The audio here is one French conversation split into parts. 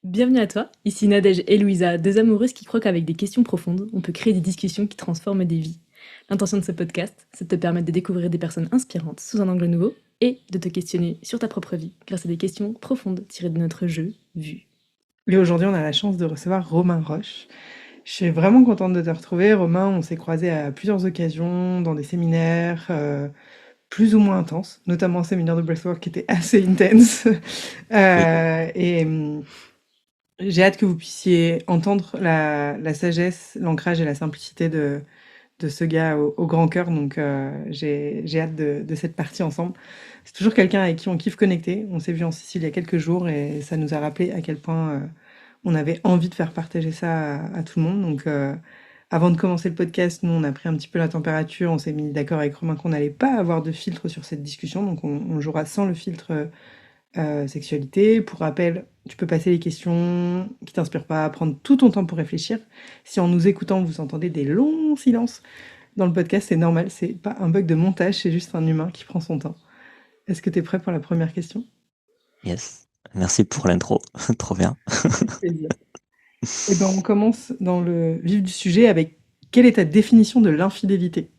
Bienvenue à toi, ici Nadège et Louisa, deux amoureuses qui croient qu'avec des questions profondes, on peut créer des discussions qui transforment des vies. L'intention de ce podcast, c'est de te permettre de découvrir des personnes inspirantes sous un angle nouveau et de te questionner sur ta propre vie grâce à des questions profondes tirées de notre jeu Vue. Et aujourd'hui, on a la chance de recevoir Romain Roche. Je suis vraiment contente de te retrouver. Romain, on s'est croisés à plusieurs occasions, dans des séminaires plus ou moins intenses, notamment un séminaire de breathwork qui était assez intense. Oui, Et j'ai hâte que vous puissiez entendre la sagesse, l'ancrage et la simplicité de ce gars au grand cœur. Donc, j'ai hâte de cette partie ensemble. C'est toujours quelqu'un avec qui on kiffe connecter. On s'est vu en Sicile il y a quelques jours et ça nous a rappelé à quel point on avait envie de faire partager ça à tout le monde. Donc, avant de commencer le podcast, nous, on a pris un petit peu la température. On s'est mis d'accord avec Romain qu'on n'allait pas avoir de filtre sur cette discussion. Donc, on jouera sans le filtre sexualité. Pour rappel, tu peux passer les questions qui t'inspirent pas, prendre tout ton temps pour réfléchir. Si en nous écoutant, vous entendez des longs silences dans le podcast, c'est normal. C'est pas un bug de montage, c'est juste un humain qui prend son temps. Est-ce que tu es prêt pour la première question? yes. Merci pour l'intro. Trop bien. Plaisir. Eh ben, on commence dans le vif du sujet avec quelle est ta définition de l'infidélité?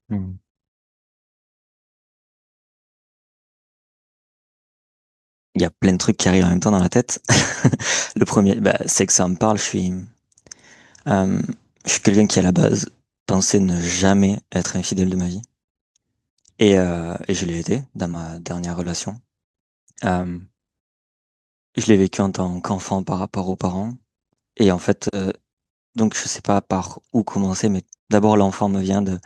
Hmm. Il y a plein de trucs qui arrivent en même temps dans la tête. Le premier, c'est que ça me parle. Euh, je suis quelqu'un qui, à la base, pensait ne jamais être infidèle de ma vie. Et je l'ai été dans ma dernière relation. Euh, je l'ai vécu en tant qu'enfant par rapport aux parents. Et en fait, donc je sais pas par où commencer, mais d'abord l'enfant me vient de,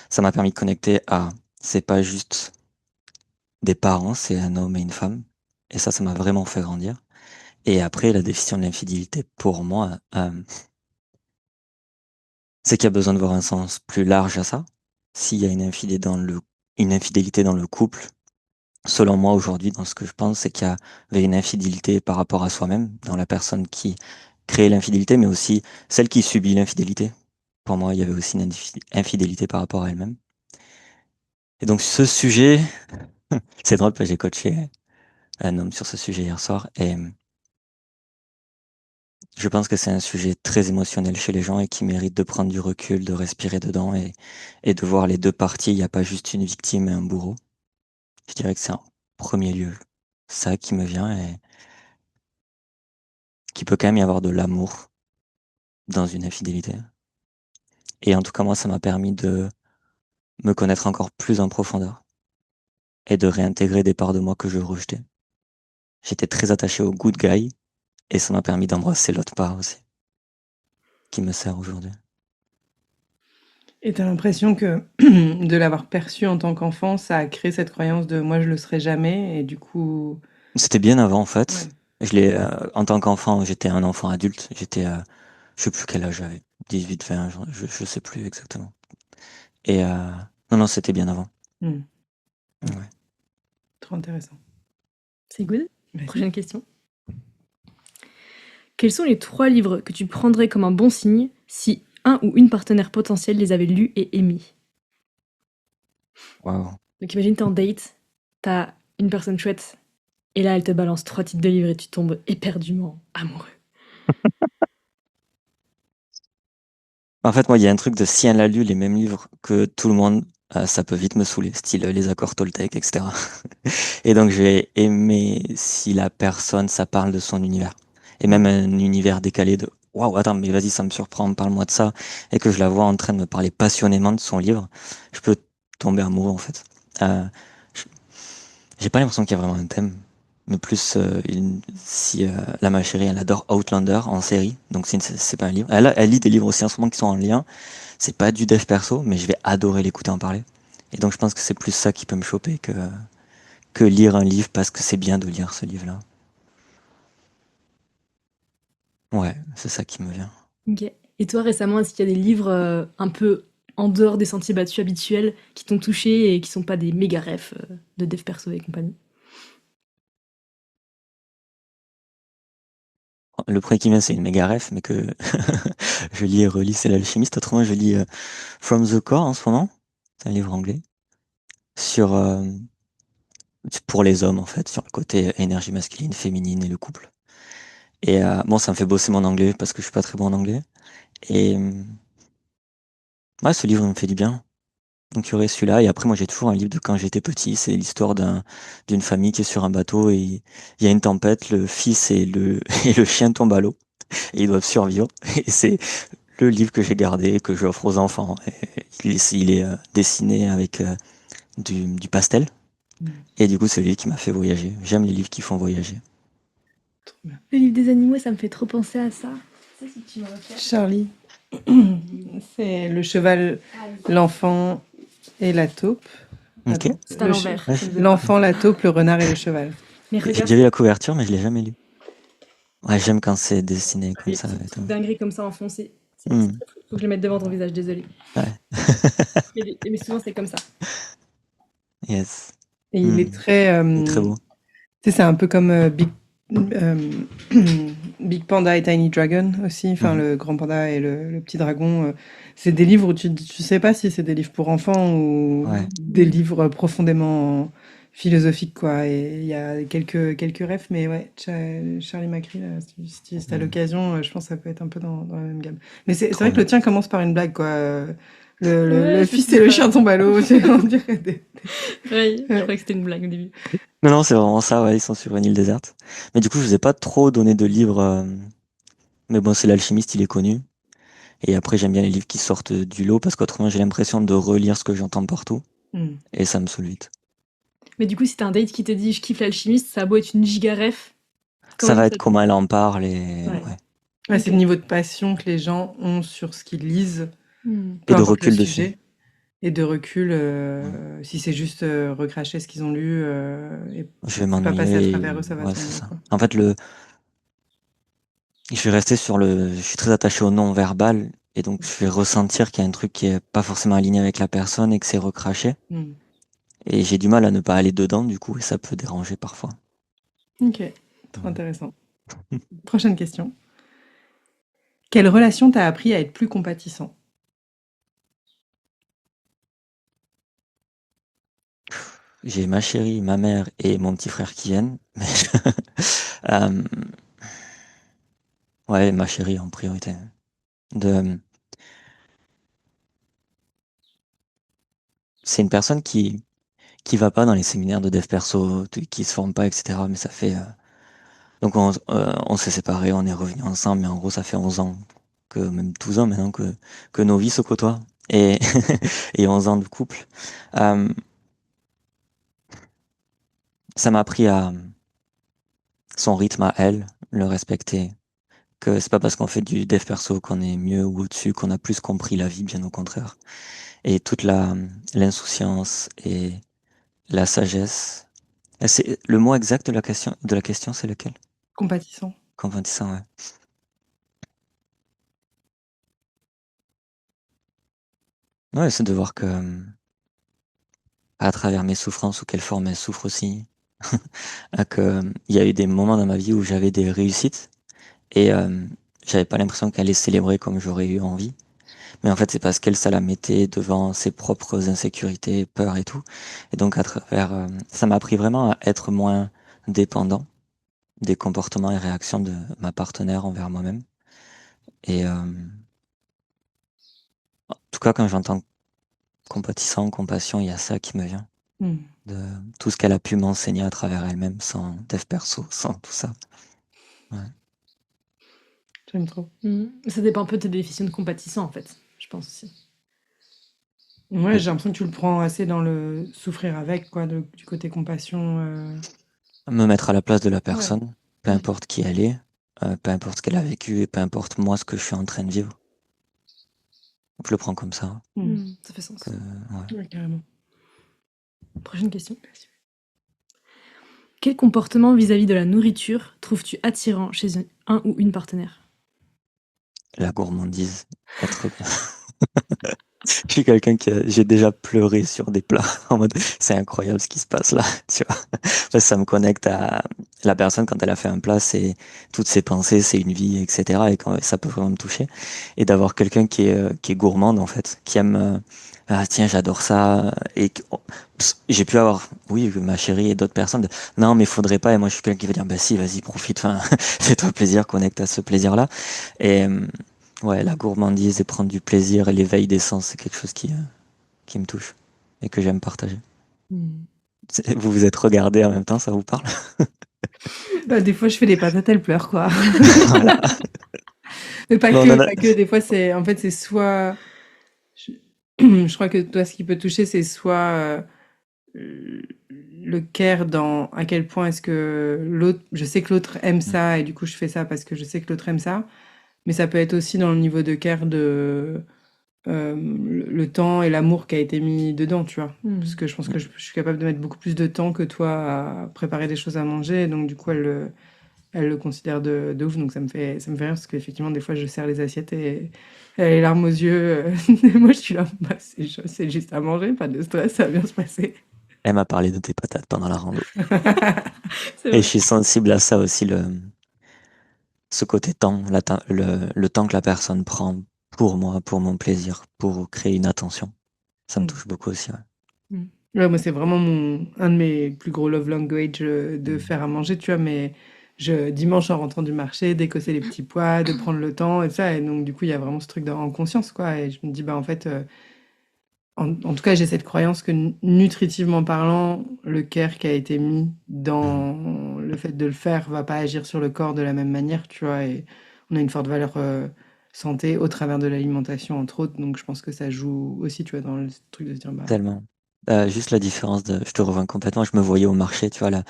ça m'a permis de connecter à, c'est pas juste des parents, c'est un homme et une femme. Et ça m'a vraiment fait grandir. Et après, la définition de l'infidélité, pour moi, c'est qu'il y a besoin de voir un sens plus large à ça. S'il y a une infidélité dans le couple, selon moi, aujourd'hui, dans ce que je pense, c'est qu'il y avait une infidélité par rapport à soi-même, dans la personne qui crée l'infidélité, mais aussi celle qui subit l'infidélité. Pour moi, il y avait aussi une infidélité par rapport à elle-même. Et donc, ce sujet, c'est drôle, parce que j'ai coaché un homme sur ce sujet hier soir, et je pense que c'est un sujet très émotionnel chez les gens et qui mérite de prendre du recul, de respirer dedans et de voir les deux parties. Il n'y a pas juste une victime et un bourreau. Je dirais que c'est en premier lieu ça qui me vient et qu'il peut quand même y avoir de l'amour dans une infidélité. Et en tout cas, moi, ça m'a permis de me connaître encore plus en profondeur et de réintégrer des parts de moi que je rejetais. J'étais très attaché au good guy et ça m'a permis d'embrasser l'autre part aussi, qui me sert aujourd'hui. Et tu as l'impression que de l'avoir perçu en tant qu'enfant, ça a créé cette croyance de moi je le serai jamais et du coup C'était bien avant, en ouais. fait. En tant qu'enfant, j'étais un enfant adulte. Je sais plus quel âge j'avais. 18, 20, je sais plus exactement. Non, non, c'était bien avant. Hmm. Ouais. Trop intéressant. C'est good. Vas-y. Prochaine question. Quels sont les 3 livres que tu prendrais comme un bon signe si un ou une partenaire potentielle les avait lus et aimés? Waouh. Donc imagine t'es en date, t'as une personne chouette, et là elle te balance 3 titres de livres et tu tombes éperdument amoureux. En fait, moi, il y a un truc de si elle a lu les mêmes livres que tout le monde, ça peut vite me saouler, style les accords Toltec, etc. Et donc, j'ai aimé si la personne, ça parle de son univers. Et même un univers décalé de waouh, attends, mais vas-y, ça me surprend, parle-moi de ça. Et que je la vois en train de me parler passionnément de son livre, je peux tomber amoureux, en fait. Euh, je- j'ai pas l'impression qu'il y a vraiment un thème. Mais plus, si là, ma chérie, elle adore Outlander en série, donc c'est pas un livre. Elle lit des livres aussi en ce moment qui sont en lien. C'est pas du dev perso, mais je vais adorer l'écouter en parler. Et donc, je pense que c'est plus ça qui peut me choper que lire un livre parce que c'est bien de lire ce livre-là. Ouais, c'est ça qui me vient. Ok. Et toi récemment, est-ce qu'il y a des livres un peu en dehors des sentiers battus habituels qui t'ont touché et qui sont pas des méga refs de dev perso et compagnie? Le premier qui vient, c'est une méga ref, mais que je lis et relis, c'est l'alchimiste. Autrement, je lis From the Core en ce moment. C'est un livre anglais. Sur, pour les hommes, en fait, sur le côté énergie masculine, féminine et le couple. Et bon, ça me fait bosser mon anglais parce que je suis pas très bon en anglais. Et ouais, ce livre il me fait du bien. Donc il y aurait celui-là. Et après, moi, j'ai toujours un livre de quand j'étais petit. C'est l'histoire d'une famille qui est sur un bateau et il y a une tempête. Le fils et et le chien tombent à l'eau et ils doivent survivre. Et c'est le livre que j'ai gardé, que j'offre aux enfants. Et il est dessiné avec du pastel. Mm. Et du coup, c'est le livre qui m'a fait voyager. J'aime les livres qui font voyager. Trop bien. Le livre des animaux, ça me fait trop penser à ça. C'est ce que tu m'as refait. Charlie. C'est le cheval, l'enfant et la taupe. Ok. Attends, C'est à l'envers. Ouais, ça me faisait l'enfant, la taupe, le renard et le cheval. Mais J'ai regarde, déjà vu la couverture, mais je l'ai jamais lu. Ouais, j'aime quand c'est dessiné les comme ça petites et tout. dingueries comme ça enfoncées. C'est Hmm. très fou. Faut que je le mette devant ton visage, désolé. Ouais. Mais souvent, c'est comme ça. Yes. Et il est très. Il est très beau. Tu sais, c'est un peu comme euh, Big Panda et Tiny Dragon aussi. Enfin, Mhm. le grand panda et le petit dragon. C'est des livres où tu sais pas si c'est des livres pour enfants ou Ouais. des livres profondément philosophiques, quoi. Et il y a quelques refs, mais ouais, Charlie McCree, là, si t'as Mhm. l'occasion, je pense que ça peut être un peu dans la même gamme. Mais c'est Trop vrai que bien. le tien commence par une blague, quoi. Le Ouais, je fils sais et le pas. chien tombent à l'eau, on dirait Ouais, je Ouais. croyais que c'était une blague au début. Non, non, c'est vraiment ça, ouais, ils sont sur une île déserte. Mais du coup, je vous ai pas trop donné de livres. Mais bon, c'est l'alchimiste, il est connu. Et après, j'aime bien les livres qui sortent du lot parce qu'autrement, j'ai l'impression de relire ce que j'entends partout. Hmm. Et ça me saoule vite. Mais du coup, si t'as un date qui te dit je kiffe l'alchimiste, ça a beau être une giga ref. Quand Ça même, va ça être comment te- elle en parle et Ouais. ouais. Ouais, Ok. c'est le niveau de passion que les gens ont sur ce qu'ils lisent, Hmm. peu Et de importe le recul dessus. sujet, et de recul, Ouais. si c'est juste recracher ce qu'ils ont lu, et Je vais pas passer à m'ennuyer. travers eux, ça va Ouais, être c'est ennuyeux, ça. quoi. En fait, je vais rester sur je suis très attaché au non-verbal. Et donc, je vais ressentir qu'il y a un truc qui est pas forcément aligné avec la personne et que c'est recraché. Hmm. Et j'ai du mal à ne pas aller dedans, du coup, et ça peut déranger parfois. Ok, trop intéressant. Prochaine question. Quelle relation t'a appris à être plus compatissant? J'ai ma chérie, ma mère et mon petit frère qui viennent. Mais euh, ouais, ma chérie en priorité. De, c'est une personne qui va pas dans les séminaires de dev perso, qui se forme pas, etc. Mais ça fait donc on s'est séparés, on est revenus ensemble, mais en gros ça fait 11 ans que même 12 ans maintenant que nos vies se côtoient et et 11 ans de couple. Euh, Ça m'a appris à son rythme à elle, le respecter. Que c'est pas parce qu'on fait du dev perso qu'on est mieux ou au-dessus, qu'on a plus compris la vie, bien au contraire. Et toute l'insouciance et la sagesse. C'est le mot exact de la question, c'est lequel? Compatissant. Compatissant, ouais. Ouais, c'est de voir que à travers mes souffrances ou quelle forme elles souffrent aussi, il y a eu des moments dans ma vie où j'avais des réussites et j'avais pas l'impression qu'elle les célébrer comme j'aurais eu envie. Mais en fait, c'est parce qu'elle, ça la mettait devant ses propres insécurités, peurs et tout. Et donc, à travers, ça m'a appris vraiment à être moins dépendant des comportements et réactions de ma partenaire envers moi-même. Et en tout cas, quand j'entends compatissant, compassion, il y a ça qui me vient. Hmm. De tout ce qu'elle a pu m'enseigner à travers elle-même, sans dev perso, sans tout ça. Ouais. J'aime trop. Ça dépend un peu de tes définitions de compatissant, en fait. Je pense aussi. Ouais, j'ai l'impression que tu le prends assez dans le souffrir avec, quoi, du côté compassion. Me mettre à la place de la Ouais. personne, peu Hmm. importe qui elle est, peu importe ce qu'elle a vécu et peu importe moi ce que je suis en train de vivre. Je le prends comme ça. Ça fait sens. Ouais. Ouais, carrément. Prochaine question. Quel comportement vis-à-vis de la nourriture trouves-tu attirant chez un ou une partenaire? La gourmandise, être Je suis quelqu'un j'ai déjà pleuré sur des plats en mode c'est incroyable ce qui se passe là, tu vois. Parce que ça me connecte à la personne quand elle a fait un plat, c'est toutes ses pensées, c'est une vie, etc. Et quand ça peut vraiment me toucher. Et d'avoir quelqu'un qui est gourmande en fait, qui aime ah tiens j'adore ça j'ai pu avoir oui ma chérie et d'autres personnes non mais faudrait pas et moi je suis quelqu'un qui va dire bah si vas-y profite, enfin fais-toi plaisir, connecte à ce plaisir-là et ouais, la gourmandise et prendre du plaisir et l'éveil des sens, c'est quelque chose qui me touche et que j'aime partager. Mm. Vous vous êtes regardés en même temps, ça vous parle? Bah, des fois, je fais des patates, elles pleurent, quoi. Voilà. Mais pas Mais on que, en a... pas que. Des fois, en fait, c'est soit, je, je crois que toi, ce qui peut toucher, c'est soit le care dans à quel point est-ce que l'autre, je sais que l'autre aime ça et du coup, je fais ça parce que je sais que l'autre aime ça. Mais ça peut être aussi dans le niveau de care de le temps et l'amour qui a été mis dedans, tu vois. Parce que je pense que je suis capable de mettre beaucoup plus de temps que toi à préparer des choses à manger. Et donc, du coup, elle le considère de ouf. Donc, ça me fait rire parce qu'effectivement, des fois, je sers les assiettes et elle a les larmes aux yeux. Et moi, je suis là, bah, c'est juste à manger, pas de stress, ça va bien se passer. Elle m'a parlé de tes patates pendant la rando. C'est Et je vrai. suis sensible à ça aussi, ce côté temps, le temps que la personne prend pour moi, pour mon plaisir, pour créer une attention. Ça me Mm. touche beaucoup aussi, ouais. Mm. Ouais, moi, c'est vraiment un de mes plus gros love language de Mm. faire à manger, tu vois, mais dimanche en rentrant du marché, d'écosser les petits pois, de prendre le temps et ça, et donc du coup, il y a vraiment ce truc en conscience, quoi, et je me dis, bah en fait, en tout cas, j'ai cette croyance que nutritivement parlant, le care qui a été mis Mm. dans le fait de le faire va pas agir sur le corps de la même manière, tu vois, et on a une forte valeur santé au travers de l'alimentation, entre autres, donc je pense que ça joue aussi, tu vois, dans le truc de se dire, bah... Tellement. Juste la différence je te rejoins complètement. Je me voyais au marché, tu vois, là,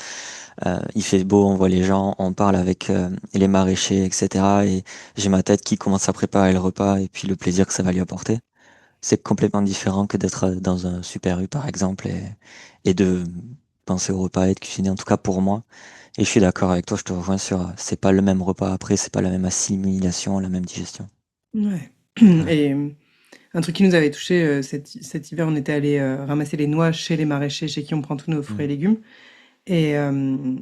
il fait beau, on voit les gens, on parle avec les maraîchers, etc. Et j'ai ma tête qui commence à préparer le repas et puis le plaisir que ça va lui apporter. C'est complètement différent que d'être dans un Super U, par exemple, et de penser au repas et de cuisiner, en tout cas pour moi. Et je suis d'accord avec toi, je te rejoins sur, c'est pas le même repas après, c'est pas la même assimilation, la même digestion. Ouais. Ouais. Et un truc qui nous avait touché cet hiver, on était allé ramasser les noix chez les maraîchers, chez qui on prend tous nos fruits et Mm. légumes. Et, euh,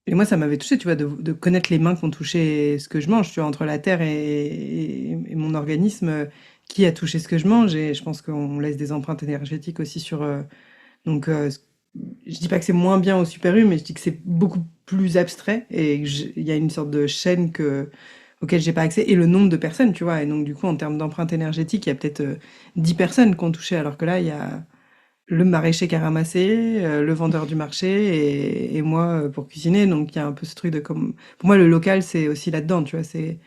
et moi, ça m'avait touché, tu vois, de connaître les mains qui ont touché ce que je mange, tu vois, entre la terre et mon organisme, qui a touché ce que je mange. Et je pense qu'on laisse des empreintes énergétiques aussi sur. Donc, je dis pas que c'est moins bien au Super U, mais je dis que c'est beaucoup plus abstrait et il y a une sorte de chaîne auquel j'ai pas accès et le nombre de personnes, tu vois. Et donc, du coup, en termes d'empreinte énergétique, il y a peut-être 10 personnes qui ont touché, alors que là, il y a le maraîcher qui a ramassé, le vendeur du marché et moi pour cuisiner. Donc, il y a un peu ce truc de comme. Pour moi, le local, c'est aussi là-dedans, tu vois. C'est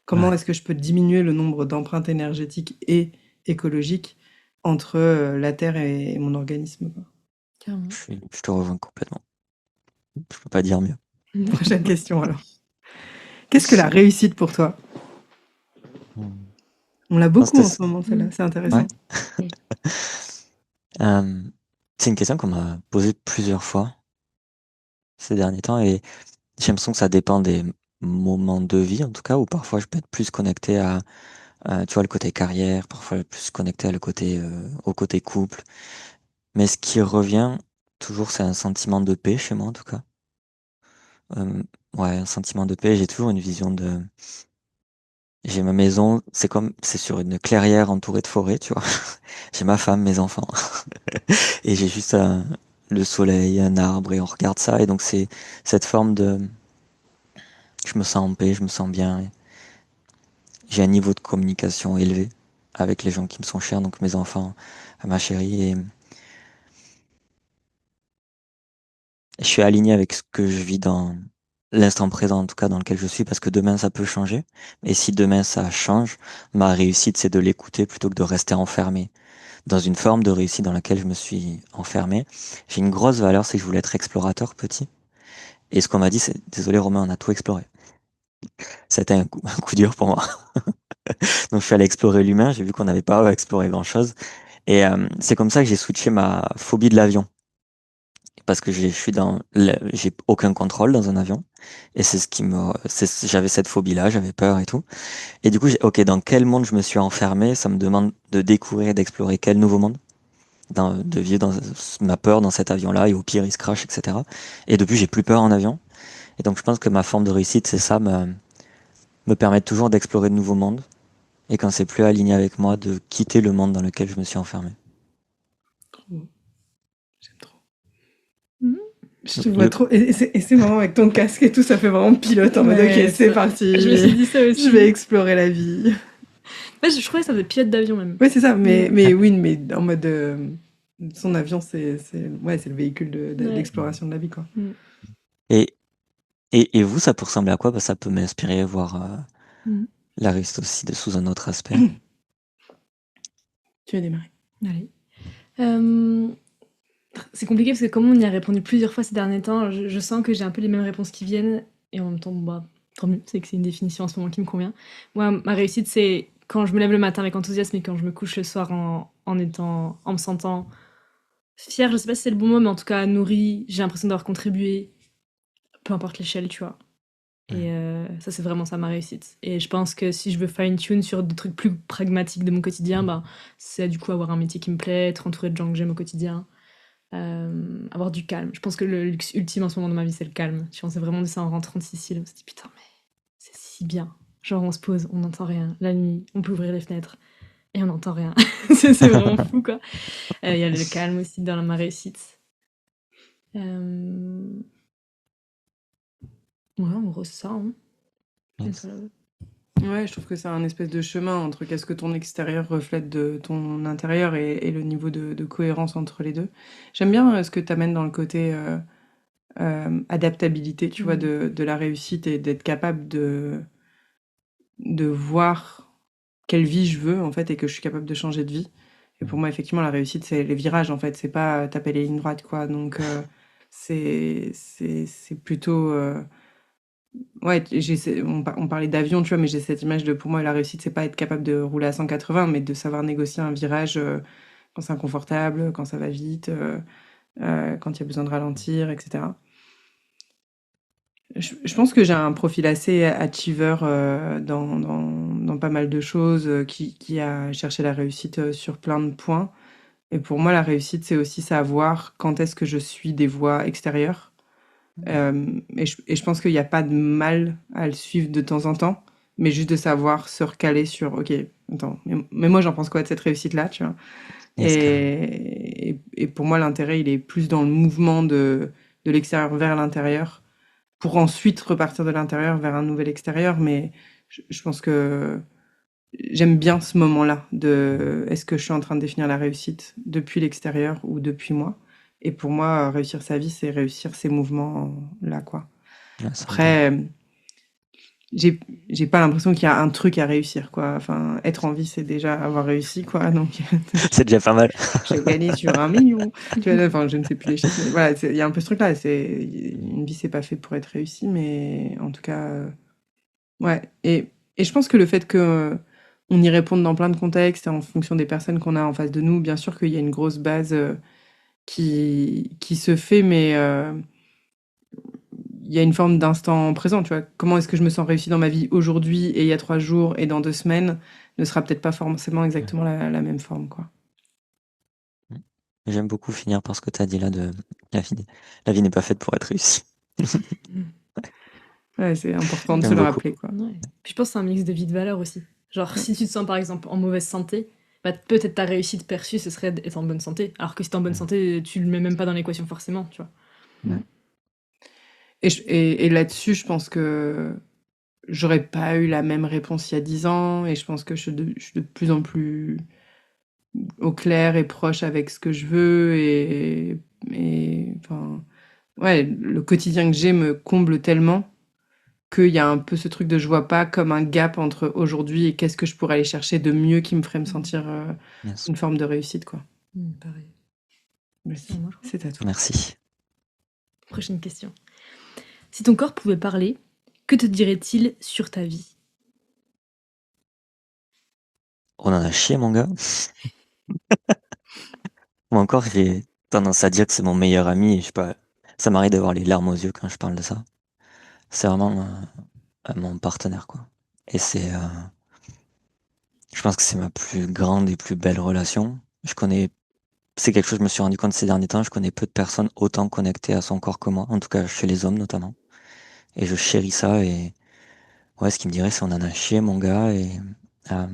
comment Ouais, est-ce que je peux diminuer le nombre d'empreintes énergétiques et écologiques entre la terre et mon organisme, quoi. Carrément. je te rejoins complètement. Je peux pas dire mieux. Prochaine question alors. Qu'est-ce que la réussite pour toi? Mm. On l'a Non, beaucoup c'était en ça. ce moment, celle-là, Mm. c'est Ouais. intéressant. Oui. Euh, c'est une question qu'on m'a posée plusieurs fois ces derniers temps et j'ai l'impression que ça dépend des moments de vie, en tout cas, où parfois je peux être plus connecté tu vois, le côté carrière, parfois plus connecté au côté couple. Mais ce qui revient toujours, c'est un sentiment de paix chez moi, en tout cas. Euh, ouais, un sentiment de paix. J'ai toujours une vision j'ai ma maison, c'est sur une clairière entourée de forêt, tu vois. J'ai ma femme, mes enfants. Et j'ai juste le soleil, un arbre, et on regarde ça. Et donc c'est cette forme je me sens en paix, je me sens bien. J'ai un niveau de communication élevé avec les gens qui me sont chers, donc mes enfants, ma chérie, et je suis aligné avec ce que je vis dans l'instant présent, en tout cas dans lequel je suis, parce que demain ça peut changer. Et si demain ça change, ma réussite c'est de l'écouter plutôt que de rester enfermé dans une forme de réussite dans laquelle je me suis enfermé. J'ai une grosse valeur, c'est que je voulais être explorateur petit. Et ce qu'on m'a dit, c'est désolé Romain, on a tout exploré. C'était un coup dur pour moi. Donc je suis allé explorer l'humain, j'ai vu qu'on n'avait pas exploré grand-chose. Et c'est comme ça que j'ai switché ma phobie de l'avion. parce que j'ai aucun contrôle dans un avion. Et c'est ce qui j'avais cette phobie-là, j'avais peur et tout. Et du coup, ok, dans quel monde je me suis enfermé? Ça me demande de découvrir et d'explorer quel nouveau monde, de vivre dans ma peur dans cet avion-là, et au pire, il se crache, etc. Et depuis, j'ai plus peur en avion. Et donc, je pense que ma forme de réussite, c'est ça, me permettre toujours d'explorer de nouveaux mondes. Et quand c'est plus aligné avec moi, de quitter le monde dans lequel je me suis enfermé. Trop beau. J'aime trop. Mhm. Je te vois trop. Et c'est marrant avec ton casque et tout, ça fait vraiment pilote en mode Ouais, ok, c'est ça- parti. Je me suis dit ça aussi. Je vais explorer la vie. Ouais, je crois que ça faisait pilote d'avion même. Ouais, c'est ça, mais oui, mais en mode. Son avion, ouais, c'est le véhicule Ouais. d'exploration de la vie, quoi. Et, et vous, ça peut ressembler à quoi? Bah, ça peut m'inspirer, voir Mhm. la réussite aussi sous un autre aspect. Tu vas démarrer. Allez. Euh, C'est compliqué parce que comme on y a répondu plusieurs fois ces derniers temps, je sens que j'ai un peu les mêmes réponses qui viennent et en même temps, bah, tant mieux, c'est que c'est une définition en ce moment qui me convient. Moi, ma réussite, c'est quand je me lève le matin avec enthousiasme et quand je me couche le soir en me sentant fière, je sais pas si c'est le bon mot, mais en tout cas nourrie, j'ai l'impression d'avoir contribué, peu importe l'échelle, tu vois. Et ça, c'est vraiment ça ma réussite. Et je pense que si je veux fine-tune sur des trucs plus pragmatiques de mon quotidien, bah, c'est du coup avoir un métier qui me plaît, être entouré de gens que j'aime au quotidien. Avoir du calme. Je pense que le luxe ultime en ce moment dans ma vie, c'est le calme. Je pensais vraiment de ça en rentrant de Sicile. On s'est dit putain, mais c'est si bien. Genre, on se pose, on n'entend rien. La nuit, on peut ouvrir les fenêtres et on n'entend rien. C'est vraiment fou, quoi. Il y a le calme aussi dans ma réussite. Ouais, en gros, c'est ça. Hein. Yes. Ouais, je trouve que c'est un espèce de chemin entre qu'est-ce que ton extérieur reflète de ton intérieur et le niveau de cohérence entre les deux. J'aime bien ce que tu amènes dans le côté adaptabilité, tu vois, de la réussite et d'être capable de voir quelle vie je veux, en fait, et que je suis capable de changer de vie. Et pour moi, effectivement, la réussite, c'est les virages, en fait. C'est pas taper les lignes droites, quoi. Donc, c'est plutôt... Ouais, on parlait d'avion, tu vois, mais j'ai cette image de, pour moi, la réussite, c'est pas être capable de rouler à 180, mais de savoir négocier un virage quand c'est inconfortable, quand ça va vite, quand il y a besoin de ralentir, etc. Je pense que j'ai un profil assez achiever dans pas mal de choses, qui a cherché la réussite sur plein de points. Et pour moi, la réussite, c'est aussi savoir quand est-ce que je suis des voies extérieures. Et je pense qu'il n'y a pas de mal à le suivre de temps en temps, mais juste de savoir se recaler sur, ok, attends, mais moi j'en pense quoi de cette réussite-là, tu vois. Yes, carrément. Et pour moi, l'intérêt, il est plus dans le mouvement de l'extérieur vers l'intérieur, pour ensuite repartir de l'intérieur vers un nouvel extérieur. Mais je pense que j'aime bien ce moment-là de est-ce que je suis en train de définir la réussite depuis l'extérieur ou depuis moi. Et pour moi, réussir sa vie, c'est réussir ces mouvements-là, quoi. Ouais, ça me parle. Après, j'ai pas l'impression qu'il y a un truc à réussir, quoi. Enfin, être en vie, c'est déjà avoir réussi, quoi. Donc, C'est déjà pas mal. j'ai gagné sur 1 million. Tu vois, enfin, je ne sais plus les chiffres, mais voilà, il y a un peu ce truc-là. Une vie, c'est pas fait pour être réussi, mais en tout cas, ouais. Et je pense que le fait que on y réponde dans plein de contextes et en fonction des personnes qu'on a en face de nous, bien sûr qu'il y a une grosse base qui se fait, mais il y a une forme d'instant présent, tu vois. Comment est-ce que je me sens réussi dans ma vie aujourd'hui et il y a 3 jours et dans 2 semaines ne sera peut-être pas forcément exactement la même forme, quoi. J'aime beaucoup finir par ce que tu as dit là de la vie n'est pas faite pour être réussie. Ouais, c'est important de se J'aime le beaucoup. rappeler, quoi. Ouais. Puis je pense que c'est un mix de vie de valeurs aussi. Genre, si tu te sens par exemple en mauvaise santé, bah, peut-être ta réussite perçue, ce serait d'être en bonne santé. Alors que si t'es en bonne santé, tu le mets même pas dans l'équation forcément, tu vois. Ouais. Et là-dessus, je pense que j'aurais pas eu la même réponse il y a 10 ans et je pense que je suis de plus en plus au clair et proche avec ce que je veux et enfin, ouais, le quotidien que j'ai me comble tellement qu'il y a un peu ce truc de je vois pas comme un gap entre aujourd'hui et qu'est-ce que je pourrais aller chercher de mieux qui me ferait me sentir Yes. une forme de réussite, quoi. Pareil. Merci. Moi, je crois. C'est à toi. Merci. Prochaine question. Si ton corps pouvait parler, que te dirait-il sur ta vie? On en a chié, mon gars. Moi encore, tendance à dire que c'est mon meilleur ami, et je sais pas, ça m'arrive d'avoir les larmes aux yeux quand je parle de ça. C'est vraiment mon partenaire, quoi. Et je pense que c'est ma plus grande et plus belle relation. C'est quelque chose que je me suis rendu compte ces derniers temps, je connais peu de personnes autant connectées à son corps que moi, en tout cas chez les hommes notamment. Et je chéris ça, et ouais, ce qui me dirait, c'est on en a chié, mon gars, et euh,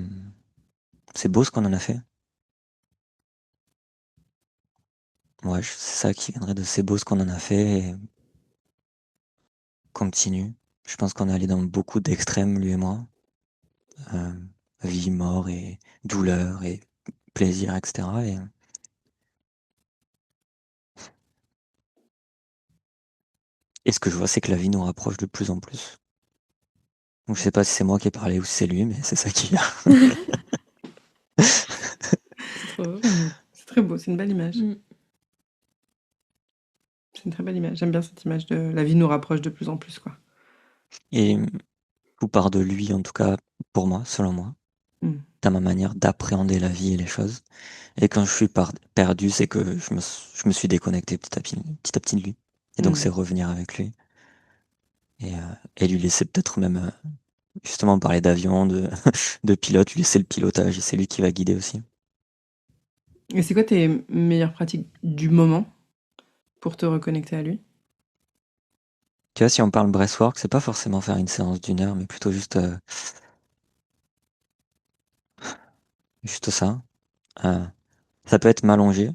c'est beau ce qu'on en a fait. Ouais, c'est ça qui viendrait de c'est beau ce qu'on en a fait, et continue. Je pense qu'on est allé dans beaucoup d'extrêmes, lui et moi. Euh, Vie, mort et douleur et plaisir, etc. Et ce que je vois, c'est que la vie nous rapproche de plus en plus. Donc je sais pas si c'est moi qui ai parlé ou si c'est lui, mais c'est ça qui vient. C'est trop beau. C'est très beau, c'est une belle image. Mm. C'est une très belle image. J'aime bien cette image de la vie nous rapproche de plus en plus, quoi. Et tout part de lui, en tout cas pour moi, selon moi, Mm. dans ma manière d'appréhender la vie et les choses. Et quand je suis perdu, c'est que je me suis déconnecté petit à petit de lui. Et donc c'est Mm. revenir avec lui. Et lui laisser peut-être même, justement, parler d'avion, de pilote, lui laisser le pilotage, et c'est lui qui va guider aussi. Et c'est quoi tes meilleures pratiques du moment pour te reconnecter à lui? Tu vois, si on parle breathwork, c'est pas forcément faire une séance d'1 heure, mais plutôt juste ça. Euh, Ça peut être m'allonger,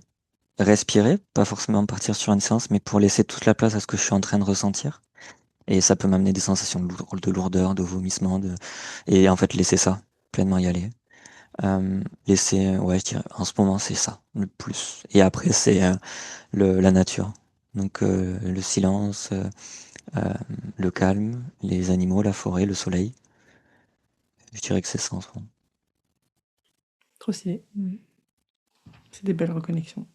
respirer, pas forcément partir sur une séance, mais pour laisser toute la place à ce que je suis en train de ressentir. Et ça peut m'amener des sensations de lourdeur, de vomissement, et en fait laisser ça, pleinement y aller. Ouais, je dirais, en ce moment, c'est ça, le plus. Et après, c'est la nature. Donc le silence, euh, le calme, les animaux, la forêt, le soleil. Je dirais que c'est ça en ce moment. Trop stylé. Mm. C'est des belles reconnexions.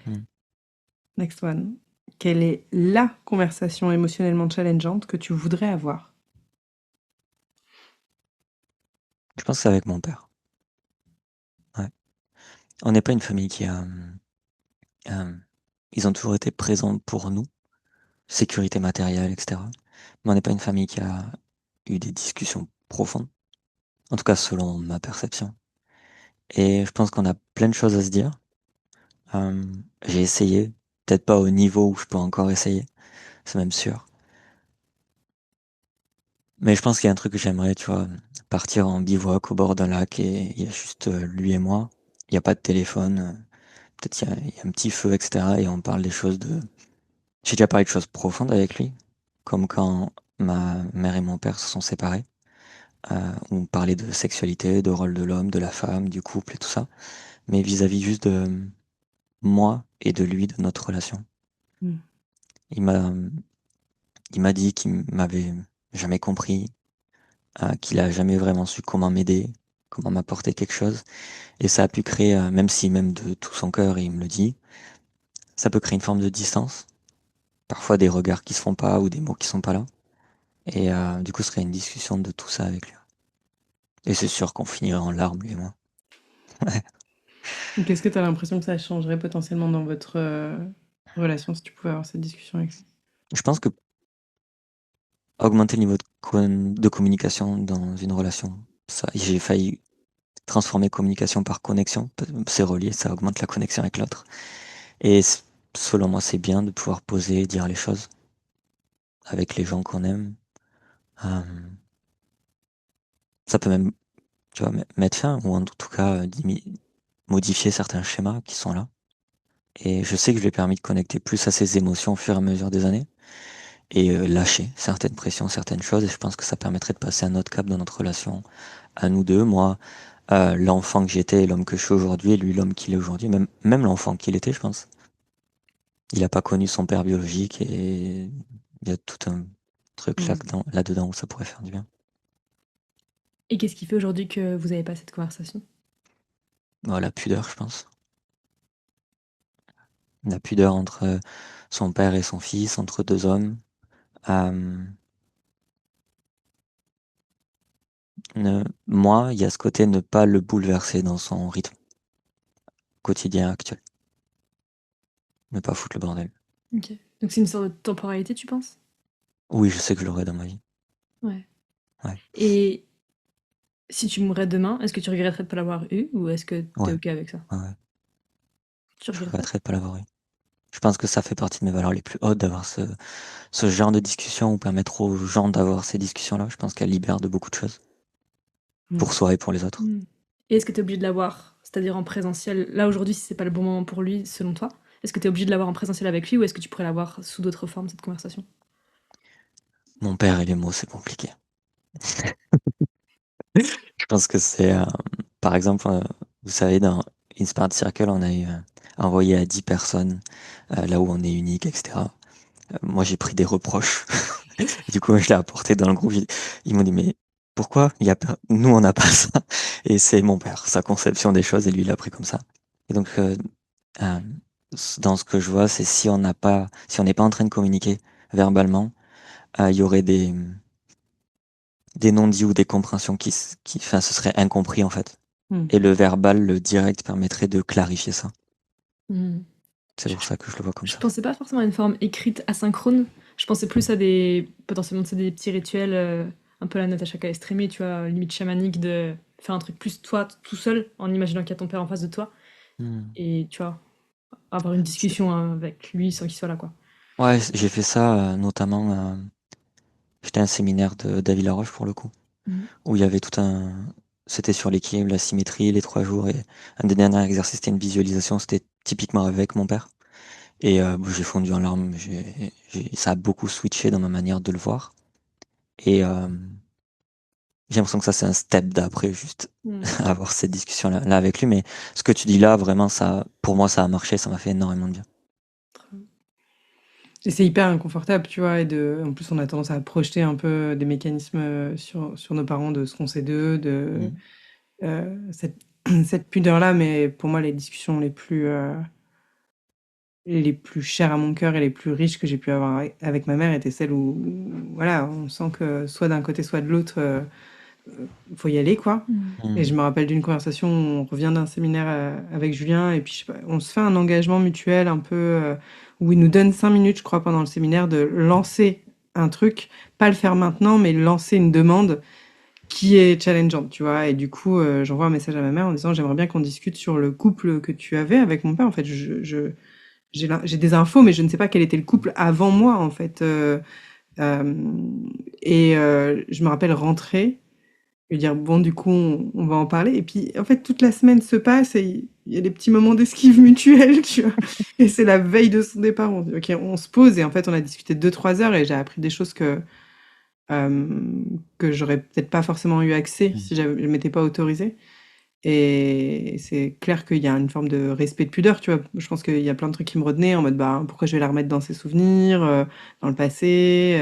Hmm. Next one. Quelle est la conversation émotionnellement challengeante que tu voudrais avoir? Je pense que c'est avec mon père. Ouais. On n'est pas une famille qui a... euh, ils ont toujours été présents pour nous, sécurité matérielle, etc. Mais on n'est pas une famille qui a eu des discussions profondes, en tout cas selon ma perception. Et je pense qu'on a plein de choses à se dire. Euh, j'ai essayé, peut-être pas au niveau où je peux encore essayer, c'est même sûr. Mais je pense qu'il y a un truc que j'aimerais, tu vois, partir en bivouac au bord d'un lac, et il y a juste lui et moi. Il n'y a pas de téléphone. Peut-être il y a un petit feu, etc. Et on parle des choses de... J'ai déjà parlé de choses profondes avec lui, comme quand ma mère et mon père se sont séparés. On parlait de sexualité, de rôle de l'homme, de la femme, du couple et tout ça. Mais vis-à-vis juste de moi et de lui, de notre relation. Mm. Il m'a, il m'a dit qu'il m'avait jamais compris, qu'il a jamais vraiment su comment m'aider, comment m'apporter quelque chose. Et ça a pu créer, même si même de tout son cœur il me le dit, ça peut créer une forme de distance. Parfois des regards qui se font pas ou des mots qui sont pas là. Et du coup, ce serait une discussion de tout ça avec lui. Et c'est sûr qu'on finirait en larmes, lui et moi. Qu'est-ce que tu as l'impression que ça changerait potentiellement dans votre relation si tu pouvais avoir cette discussion avec lui? Je pense que augmenter le niveau de communication dans une relation, ça, j'ai failli transformer communication par connexion. C'est relié, ça augmente la connexion avec l'autre. Et selon moi, c'est bien de pouvoir poser et dire les choses avec les gens qu'on aime. Euh, Ça peut même, tu vois, mettre fin, ou en tout cas, modifier certains schémas qui sont là. Et je sais que je lui ai permis de connecter plus à ses émotions au fur et à mesure des années, et lâcher certaines pressions, certaines choses. Et je pense que ça permettrait de passer à un autre cap dans notre relation à nous deux. Moi, l'enfant que j'étais et l'homme que je suis aujourd'hui, et lui l'homme qu'il est aujourd'hui, même l'enfant qu'il était, je pense. Il n'a pas connu son père biologique, et il y a tout un truc Mm. là-dedans où ça pourrait faire du bien. Et qu'est-ce qui fait aujourd'hui que vous n'avez pas cette conversation? La pudeur, je pense. La pudeur entre son père et son fils, entre deux hommes. Euh, Moi, il y a ce côté ne pas le bouleverser dans son rythme quotidien actuel. mais pas foutre le bordel. Ok. Donc c'est une sorte de temporalité, tu penses? Oui, je sais que je l'aurai dans ma vie. Ouais. Ouais, Et si tu mourrais demain, est-ce que tu regretterais de pas l'avoir eu ou est-ce que t'es ouais, ok avec ça? ouais, ouais. Tu Je regretterais? regretterais de pas l'avoir eu. Je pense que ça fait partie de mes valeurs les plus hautes d'avoir ce genre de discussion ou permettre aux gens d'avoir ces discussions-là. Je pense qu'elles libèrent de beaucoup de choses pour soi et pour les autres. Hmm. Et est-ce que t'es obligé de l'avoir, c'est-à-dire en présentiel, là aujourd'hui, si c'est pas le bon moment pour lui, selon toi, est-ce que t'es obligé de l'avoir en présentiel avec lui ou est-ce que tu pourrais l'avoir sous d'autres formes, cette conversation? Mon père et les mots, c'est compliqué. Je pense que c'est, par exemple, vous savez, dans Inspired Circle, on a eu envoyé à 10 personnes, là où on est unique, etc. Moi, j'ai pris des reproches. Et du coup, je l'ai apporté dans le groupe. Ils m'ont dit, mais pourquoi il y a nous, on n'a pas ça? Et c'est mon père, sa conception des choses, et lui, il l'a pris comme ça. Et donc, euh, dans ce que je vois, c'est si on n'est pas en train de communiquer verbalement, il y aurait des non-dits ou des compréhensions enfin, ce serait incompris, en fait. Mm. Et le verbal, le direct permettrait de clarifier ça. Hmm. C'est pour ça que je le vois comme Je ça. pensais pas forcément à une forme écrite asynchrone. Je pensais plus à des potentiellement tu sais, des petits rituels, un peu la Natacha Caestrémé, tu vois, limite chamanique de faire un truc plus toi tout seul en imaginant qu'il y a ton père en face de toi Hmm. et tu vois avoir une C'est- discussion avec lui sans qu'il soit là quoi. Ouais, j'ai fait ça notamment. J'étais à un séminaire de David Laroche pour le coup, Mhm. où il y avait tout un. C'était sur l'équilibre, la symétrie, les 3 jours. Et un des derniers exercices, c'était une visualisation. C'était typiquement avec mon père. Et j'ai fondu en larmes. Ça a beaucoup switché dans ma manière de le voir. Et j'ai l'impression que ça, c'est un step d'après, juste Mhm. avoir cette discussion-là là avec lui. Mais ce que tu dis là, vraiment, ça, pour moi, ça a marché. Ça m'a fait énormément de bien. Et c'est hyper inconfortable, tu vois, en plus, on a tendance à projeter un peu des mécanismes sur nos parents de ce qu'on sait d'eux, Mm. cette, cette pudeur-là, mais pour moi, les discussions les plus chères à mon cœur et les plus riches que j'ai pu avoir avec ma mère étaient celles où, voilà, on sent que soit d'un côté, soit de l'autre, faut y aller, quoi. Mhm. Et je Mm. me rappelle d'une conversation où on revient d'un séminaire avec Julien, et puis je sais pas, on se fait un engagement mutuel un peu, où il nous donne 5 minutes, je crois, pendant le séminaire, de lancer un truc, pas le faire maintenant, mais lancer une demande qui est challengeante, tu vois. Et du coup, j'envoie un message à ma mère en disant, j'aimerais bien qu'on discute sur le couple que tu avais avec mon père. En fait, j'ai des infos, mais je ne sais pas quel était le couple avant moi, en fait. Euh, je me rappelle rentrer et dire, bon, du coup, on va en parler. Et puis, en fait, toute la semaine se passe et il y a des petits moments d'esquive mutuelle, tu vois. Et c'est la veille de son départ. On dit, OK, on se pose. Et en fait, on a discuté 2, 3 heures et j'ai appris des choses que j'aurais peut-être pas forcément eu accès Mm. si je m'étais pas autorisée. Et c'est clair qu'il y a une forme de respect de pudeur, tu vois. Je pense qu'il y a plein de trucs qui me retenaient en mode, bah, pourquoi je vais la remettre dans ses souvenirs, dans le passé,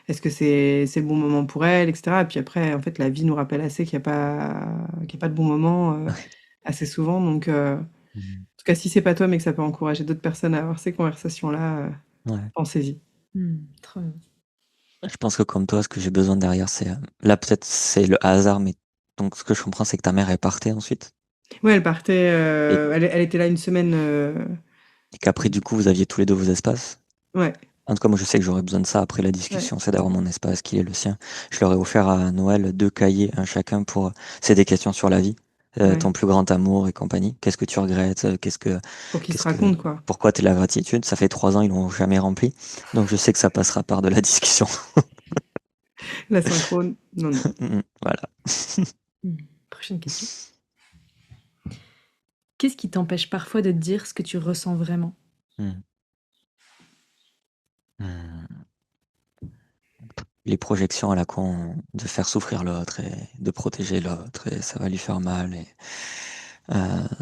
est-ce que c'est le bon moment pour elle, etc. Et puis après, en fait, la vie nous rappelle assez qu'il y a pas de bon moment Ouais. assez souvent. Donc, en Mm. tout cas, si c'est pas toi, mais que ça peut encourager d'autres personnes à avoir ces conversations-là, Ouais. pensez-y. Trop bien. Je pense que comme toi, ce que j'ai besoin derrière, c'est là peut-être c'est le hasard, mais donc ce que je comprends, c'est que ta mère est partie ensuite Ouais, elle partait, et, elle était là une semaine. et qu'après du coup vous aviez tous les deux vos espaces. Ouais, En tout cas, moi je sais que j'aurais besoin de ça après la ouais, discussion, c'est d'avoir mon espace qui est le sien. Je leur ai offert à Noël 2 cahiers, un chacun pour. C'est des questions sur la vie, ouais. ton plus grand amour et compagnie. Qu'est-ce que tu regrettes? Pour qu'ils se Qu'est-ce que, racontent, quoi. pourquoi t'es la gratitude? Ça fait 3 ans, ils l'ont jamais rempli, donc je sais que ça passera par de la discussion. La synchrone, non, non. Voilà. Prochaine question. Qu'est-ce qui t'empêche parfois de dire ce que tu ressens vraiment? Hmm. Hmm. Les projections à la con de faire souffrir l'autre et de protéger l'autre et ça va lui faire mal et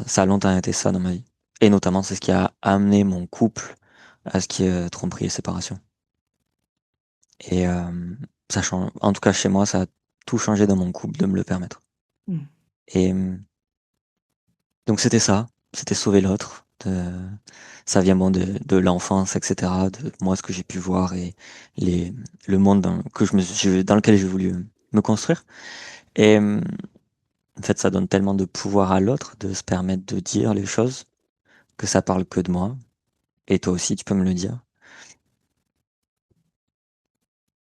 ça a longtemps été ça dans ma vie. Et notamment, c'est ce qui a amené mon couple à ce qui est tromperie et séparation. Et ça change, en tout cas chez moi, ça a tout changé dans mon couple de me le permettre. Mm. Et donc c'était ça, c'était sauver l'autre. Ça vient bon de l'enfance, etc. De moi, ce que j'ai pu voir et les, le monde dans lequel j'ai voulu me construire. Et en fait, ça donne tellement de pouvoir à l'autre de se permettre de dire les choses que ça parle que de moi. Et toi aussi, tu peux me le dire.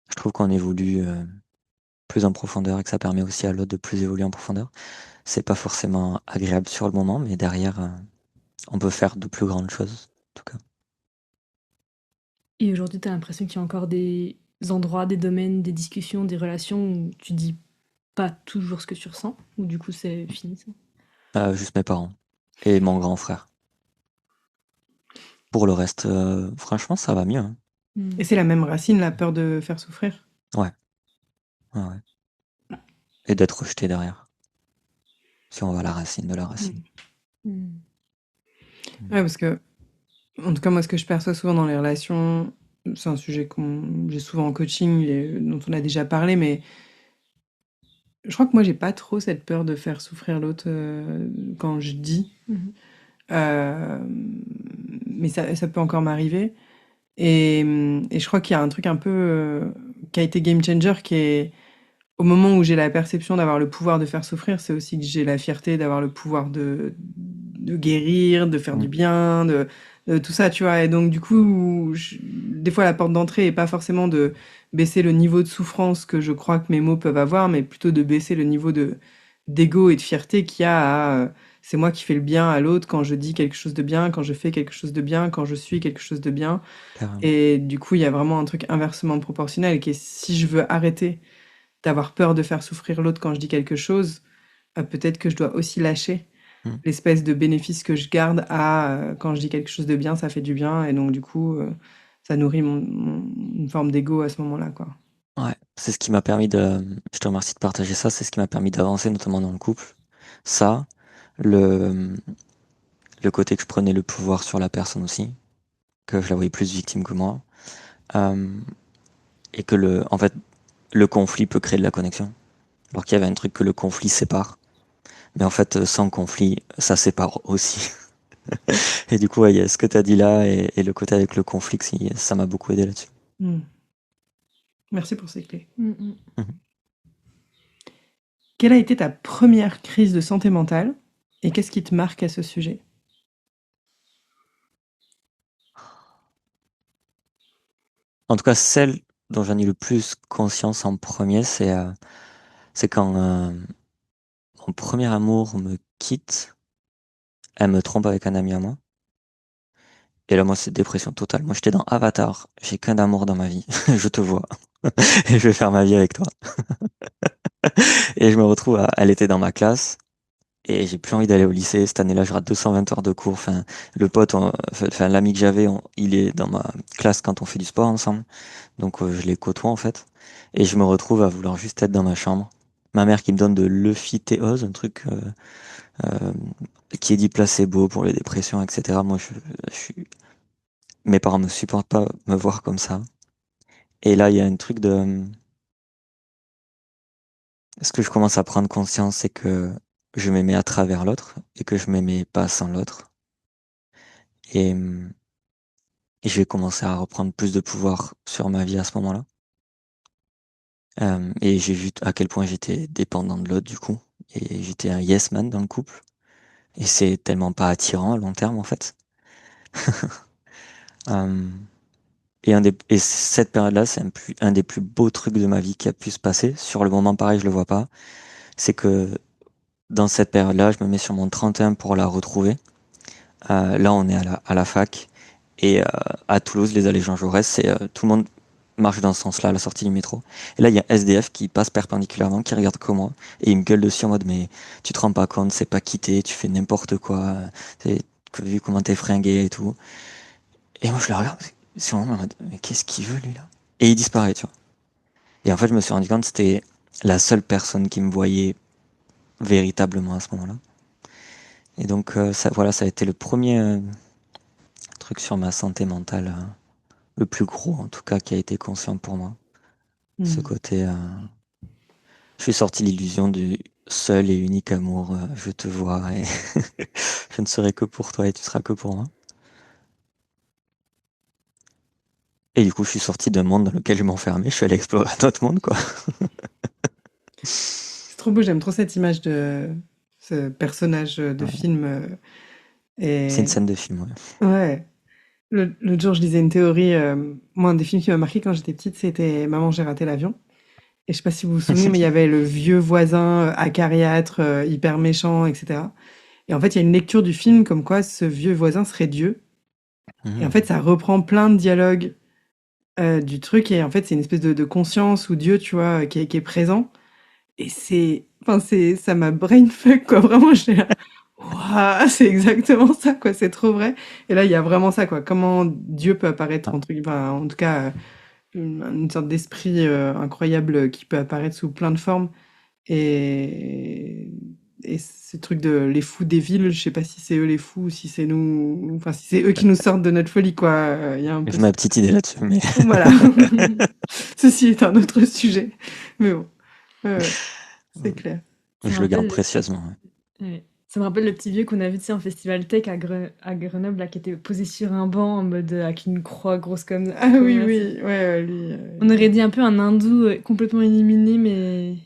Je trouve qu'on évolue plus en profondeur et que ça permet aussi à l'autre de plus évoluer en profondeur. C'est pas forcément agréable sur le moment, mais derrière, on peut faire de plus grandes choses, en tout cas. Et aujourd'hui, tu as l'impression qu'il y a encore des endroits, des domaines, des discussions, des relations où tu dis pas toujours ce que tu ressens, ou du coup c'est fini ça? Juste mes parents et mon grand frère. Pour le reste, franchement, ça va mieux, hein. Et c'est la même racine, la peur de faire souffrir? Ouais, ouais, ouais. Et d'être rejeté derrière. Si on va à la racine de la racine. Mm. Ouais, parce que, en tout cas, moi, ce que je perçois souvent dans les relations, c'est un sujet j'ai souvent en coaching et dont on a déjà parlé, mais je crois que moi, j'ai pas trop cette peur de faire souffrir l'autre quand je dis. Mhm. Euh, mais ça peut encore m'arriver. Et je crois qu'il y a un truc un peu qui a été game changer, qui est au moment où j'ai la perception d'avoir le pouvoir de faire souffrir, c'est aussi que j'ai la fierté d'avoir le pouvoir de guérir, de faire Mm. du bien, de tout ça, tu vois. Et donc, du coup, des fois, la porte d'entrée est pas forcément de baisser le niveau de souffrance que je crois que mes mots peuvent avoir, mais plutôt de baisser le niveau d'ego et de fierté qu'il y a à c'est moi qui fais le bien à l'autre quand je dis quelque chose de bien, quand je fais quelque chose de bien, quand je suis quelque chose de bien. Carrément. Et du coup, il y a vraiment un truc inversement proportionnel qui est si je veux arrêter d'avoir peur de faire souffrir l'autre quand je dis quelque chose, peut-être que je dois aussi lâcher Mm. l'espèce de bénéfice que je garde à quand je dis quelque chose de bien, ça fait du bien, et donc du coup, ça nourrit une forme d'ego à ce moment-là, quoi. Ouais, c'est ce qui m'a permis je te remercie de partager ça, c'est ce qui m'a permis d'avancer, notamment dans le couple. Ça, le, le côté que je prenais le pouvoir sur la personne aussi, que je la voyais plus victime que moi, euh, et que en fait, le conflit peut créer de la connexion. Alors qu'il y avait un truc que le conflit sépare. Mais en fait, sans conflit, ça sépare aussi. Et du coup, ouais, il y a ce que tu as dit là et le côté avec le conflit, ça m'a beaucoup aidé là-dessus. Hmm. Merci pour ces clés. Mm, Mhm. Quelle a été ta première crise de santé mentale et qu'est-ce qui te marque à ce sujet? En tout cas, celle dont j'en ai le plus conscience en premier, c'est quand mon premier amour me quitte, elle me trompe avec un ami à moi. Et là, moi, c'est dépression totale. Moi, j'étais dans Avatar, j'ai qu'un amour dans ma vie, je te vois, et je vais faire ma vie avec toi. Et je me retrouve elle était dans ma classe, et j'ai plus envie d'aller au lycée. Cette année-là, je rate 220 heures de cours. Enfin, le pote, enfin, l'ami que j'avais, il est dans ma classe quand on fait du sport ensemble. Donc, je les côtoie, en fait. Et je me retrouve à vouloir juste être dans ma chambre. Ma mère qui me donne de l'euphytéose, un truc euh, qui est dit placebo pour les dépressions, etc. Moi, je suis... Mes parents ne supportent pas me voir comme ça. Et là, il y a un truc de... Ce que je commence à prendre conscience, c'est que je m'aimais à travers l'autre et que je m'aimais pas sans l'autre. Et, et je vais commencer à reprendre plus de pouvoir sur ma vie à ce moment-là. Et j'ai vu à quel point j'étais dépendant de l'autre, du coup. Et j'étais un yes man dans le couple. Et c'est tellement pas attirant à long terme, en fait. Euh, et cette période-là, c'est un des plus beaux trucs de ma vie qui a pu se passer. Sur le moment, pareil, je le vois pas. C'est que dans cette période-là, je me mets sur mon 31 pour la retrouver. Là, on est à la fac. Et à Toulouse, les allées Jean Jaurès, tout le monde marche dans ce sens-là, à la sortie du métro. Et là, il y a un SDF qui passe perpendiculairement, qui regarde comme moi. Et il me gueule dessus en mode, mais tu te rends pas compte, c'est pas quitté, tu fais n'importe quoi. Vu comment t'es fringué et tout. Et moi, je le regarde, c'est vraiment en mode, mais qu'est-ce qu'il veut, lui, là? Et il disparaît, tu vois. Et en fait, je me suis rendu compte que c'était la seule personne qui me voyait véritablement à ce moment-là. Et donc, ça, voilà, ça a été le premier truc sur ma santé mentale, le plus gros en tout cas, qui a été conscient pour moi. Ce Hmm. côté, je suis sorti de l'illusion du seul et unique amour, je te vois et je ne serai que pour toi et tu seras que pour moi. Et du coup, je suis sorti d'un monde dans lequel je m'enfermais, je suis allé explorer un autre monde, quoi. C'est trop beau, j'aime trop cette image de ce personnage de Ouais. film. C'est une Et scène de film, ouais. ouais. L'autre jour, je lisais une théorie. Moi, un des films qui m'a marqué quand j'étais petite, c'était Maman, j'ai raté l'avion. Et je sais pas si vous vous souvenez, mais il y avait le vieux voisin acariâtre, hyper méchant, etc. Et en fait, il y a une lecture du film comme quoi ce vieux voisin serait Dieu. Et en fait, ça reprend plein de dialogues du truc. Et en fait, c'est une espèce de conscience ou Dieu, tu vois, qui est présent. Et ça m'a brainfuck, quoi. Vraiment, j'étais là. Waouh, c'est exactement ça, quoi. C'est trop vrai. Et là, il y a vraiment ça, quoi. Comment Dieu peut apparaître enfin, en tout cas, une sorte d'esprit incroyable qui peut apparaître sous plein de formes. Et, et ce truc de les fous des villes, je sais pas si c'est eux les fous ou si c'est nous, enfin, si c'est eux qui nous sortent de notre folie, quoi. Il y a un peu J'ai ma petite idée là-dessus, mais voilà. Ceci est un autre sujet. Mais bon, ouais, c'est clair. Ça me je le garde rappelle, précieusement. ouais. Ça me rappelle le petit vieux qu'on a vu, tu sais, en festival tech à Grenoble, là, qui était posé sur un banc en mode avec une croix grosse comme Ah oui, ça. oui, ouais, lui, On aurait dit un peu un hindou complètement illuminé, mais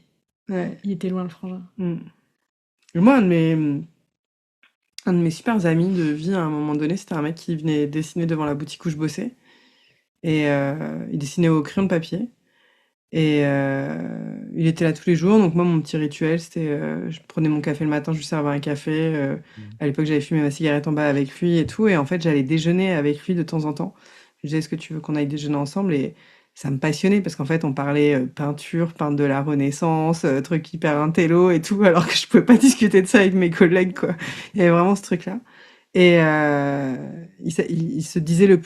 ouais. il était loin le frangin. Mm. Et moi, un de mes super amis de vie à un moment donné, c'était un mec qui venait dessiner devant la boutique où je bossais. Et il dessinait au crayon de papier. Et il était là tous les jours. Donc moi, mon petit rituel, c'était je prenais mon café le matin, je lui servais un café. À l'époque, j'avais fumé ma cigarette en bas avec lui et tout. Et en fait, j'allais déjeuner avec lui de temps en temps. Je lui disais, est-ce que tu veux qu'on aille déjeuner ensemble? Et ça me passionnait parce qu'en fait, on parlait peinture, peintre de la Renaissance, truc hyper intello et tout, alors que je pouvais pas discuter de ça avec mes collègues, quoi. Il y avait vraiment ce truc-là. Et il se disait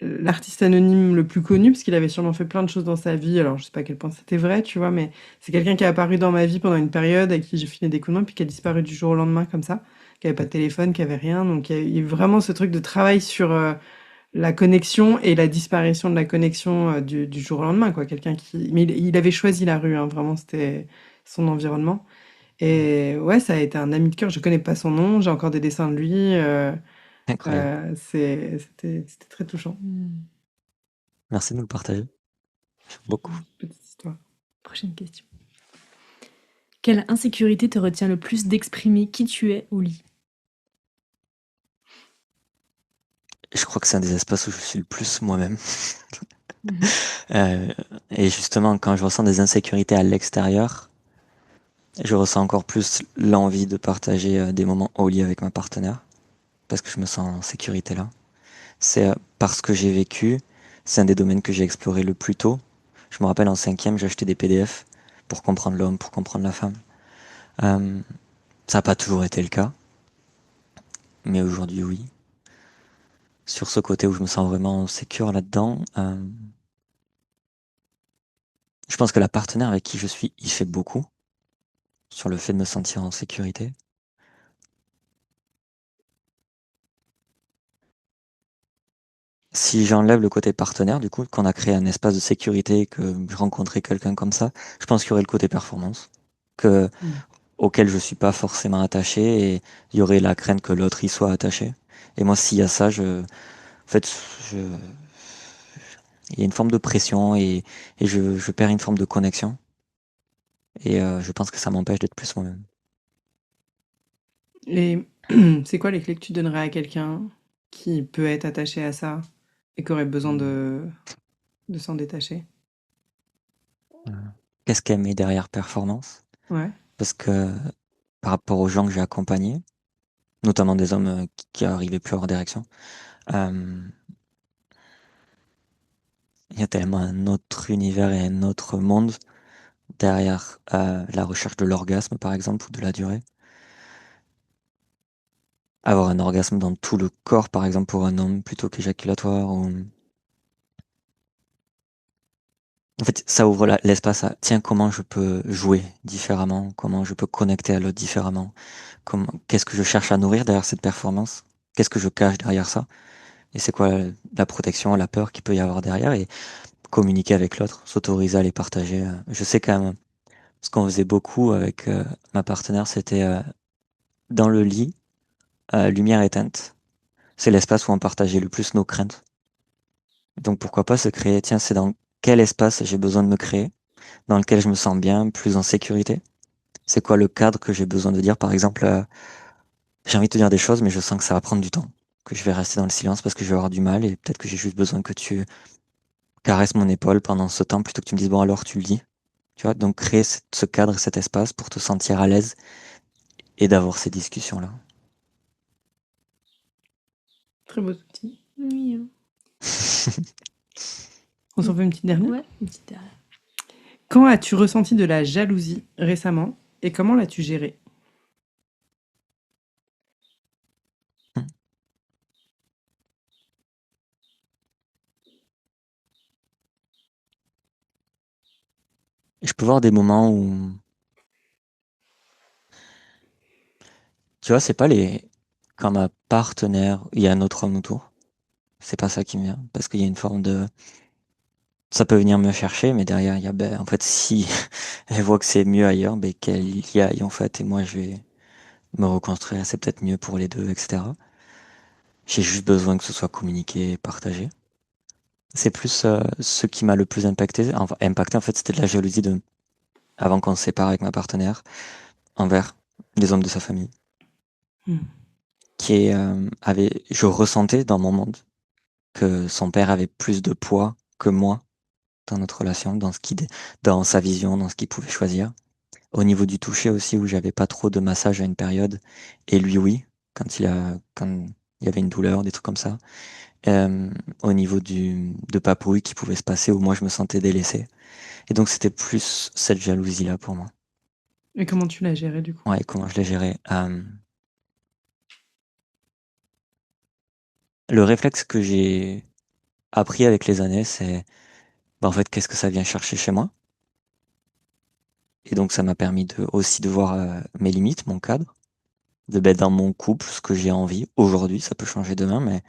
l'artiste anonyme le plus connu, parce qu'il avait sûrement fait plein de choses dans sa vie. Alors, je sais pas à quel point c'était vrai, tu vois, mais c'est quelqu'un qui est apparu dans ma vie pendant une période, à qui j'ai filé des coups de main, puis qui a disparu du jour au lendemain, comme ça, qui avait pas de téléphone, qui avait rien. Donc, il y a eu vraiment ce truc de travail sur la connexion et la disparition de la connexion du jour au lendemain, quoi. Quelqu'un qui. Mais il avait choisi la rue, hein, vraiment, c'était son environnement. Et ouais, ça a été un ami de cœur. Je connais pas son nom, j'ai encore des dessins de lui. Incroyable. C'était très touchant. Merci de nous le partager. Beaucoup. Petite histoire. Prochaine question. Quelle insécurité te retient le plus d'exprimer qui tu es au lit? Je crois que c'est un des espaces où je suis le plus moi-même. Mhm. Et justement, quand je ressens des insécurités à l'extérieur, je ressens encore plus l'envie de partager des moments au lit avec ma partenaire, parce que je me sens en sécurité là. C'est parce que j'ai vécu, c'est un des domaines que j'ai exploré le plus tôt. Je me rappelle en cinquième, j'ai acheté des PDF pour comprendre l'homme, pour comprendre la femme. Euh, Ça n'a pas toujours été le cas, mais aujourd'hui oui. Sur ce côté où je me sens vraiment sécure là-dedans, je pense que la partenaire avec qui je suis y fait beaucoup sur le fait de me sentir en sécurité. Si j'enlève le côté partenaire, du coup, qu'on a créé un espace de sécurité et que je rencontrais quelqu'un comme ça, je pense qu'il y aurait le côté performance, que, Mm. auquel je suis pas forcément attaché et il y aurait la crainte que l'autre y soit attaché. Et moi, s'il y a ça, en fait, je, il y a une forme de pression et je perds une forme de connexion. Et je pense que ça m'empêche d'être plus moi-même. Et c'est quoi les clés que tu donnerais à quelqu'un qui peut être attaché à ça et qui aurait besoin de s'en détacher? Qu'est-ce qu'elle met derrière performance? Ouais. Parce que par rapport aux gens que j'ai accompagnés, notamment des hommes qui arrivaient plus à leur direction, euh, il y a tellement un autre univers et un autre monde derrière la recherche de l'orgasme, par exemple, ou de la durée. Avoir un orgasme dans tout le corps, par exemple, pour un homme, plutôt qu'éjaculatoire. En fait, ça ouvre l'espace à, tiens, comment je peux jouer différemment, comment je peux connecter à l'autre différemment, qu'est-ce que je cherche à nourrir derrière cette performance, qu'est-ce que je cache derrière ça, et c'est quoi la protection, la peur qu'il peut y avoir derrière, et communiquer avec l'autre, s'autoriser à les partager. Je sais quand même, ce qu'on faisait beaucoup avec ma partenaire, c'était dans le lit, lumière éteinte. C'est l'espace où on partageait le plus nos craintes. Donc pourquoi pas se créer, tiens, c'est dans quel espace j'ai besoin de me créer, dans lequel je me sens bien, plus en sécurité. C'est quoi le cadre que j'ai besoin de dire, par exemple, j'ai envie de te dire des choses, mais je sens que ça va prendre du temps. que je vais rester dans le silence parce que je vais avoir du mal et peut-être que j'ai juste besoin que tu caresses mon épaule pendant ce temps plutôt que tu me dises bon alors tu le dis. Tu vois, donc créer ce cadre, cet espace pour te sentir à l'aise et d'avoir ces discussions-là. Très beau outil. Oui, hein. On s'en fait une petite dernière. Ouais, une petite dernière. Quand as-tu ressenti de la jalousie récemment et comment l'as-tu gérée? Je peux voir des moments où, tu vois, c'est pas les, quand ma partenaire, il y a un autre homme autour. C'est pas ça qui me vient. Parce qu'il y a une forme de, ça peut venir me chercher, mais derrière, il y a, ben, en fait, si elle voit que c'est mieux ailleurs, ben, qu'elle y aille, en fait, et moi, je vais me reconstruire, c'est peut-être mieux pour les deux, etc. J'ai juste besoin que ce soit communiqué et partagé. C'est plus ce qui m'a le plus impacté. Enfin, impacté, en fait, c'était de la jalousie de, avant qu'on se sépare avec ma partenaire, envers les hommes de sa famille. Hmm. Je ressentais dans mon monde que son père avait plus de poids que moi dans notre relation, dans sa vision, dans ce qu'il pouvait choisir. Au niveau du toucher aussi, où j'avais pas trop de massage à une période, et lui, oui, quand il y avait une douleur, des trucs comme ça. Au niveau de papouille qui pouvait se passer, où moi je me sentais délaissé. Et donc c'était plus cette jalousie-là pour moi. Et comment tu l'as gérée du coup? Ouais, comment je l'ai géré. Le réflexe que j'ai appris avec les années, c'est bah, en fait qu'est-ce que ça vient chercher chez moi. Et donc ça m'a permis aussi de voir mes limites, mon cadre, de mettre dans mon couple ce que j'ai envie. Aujourd'hui, ça peut changer demain, mais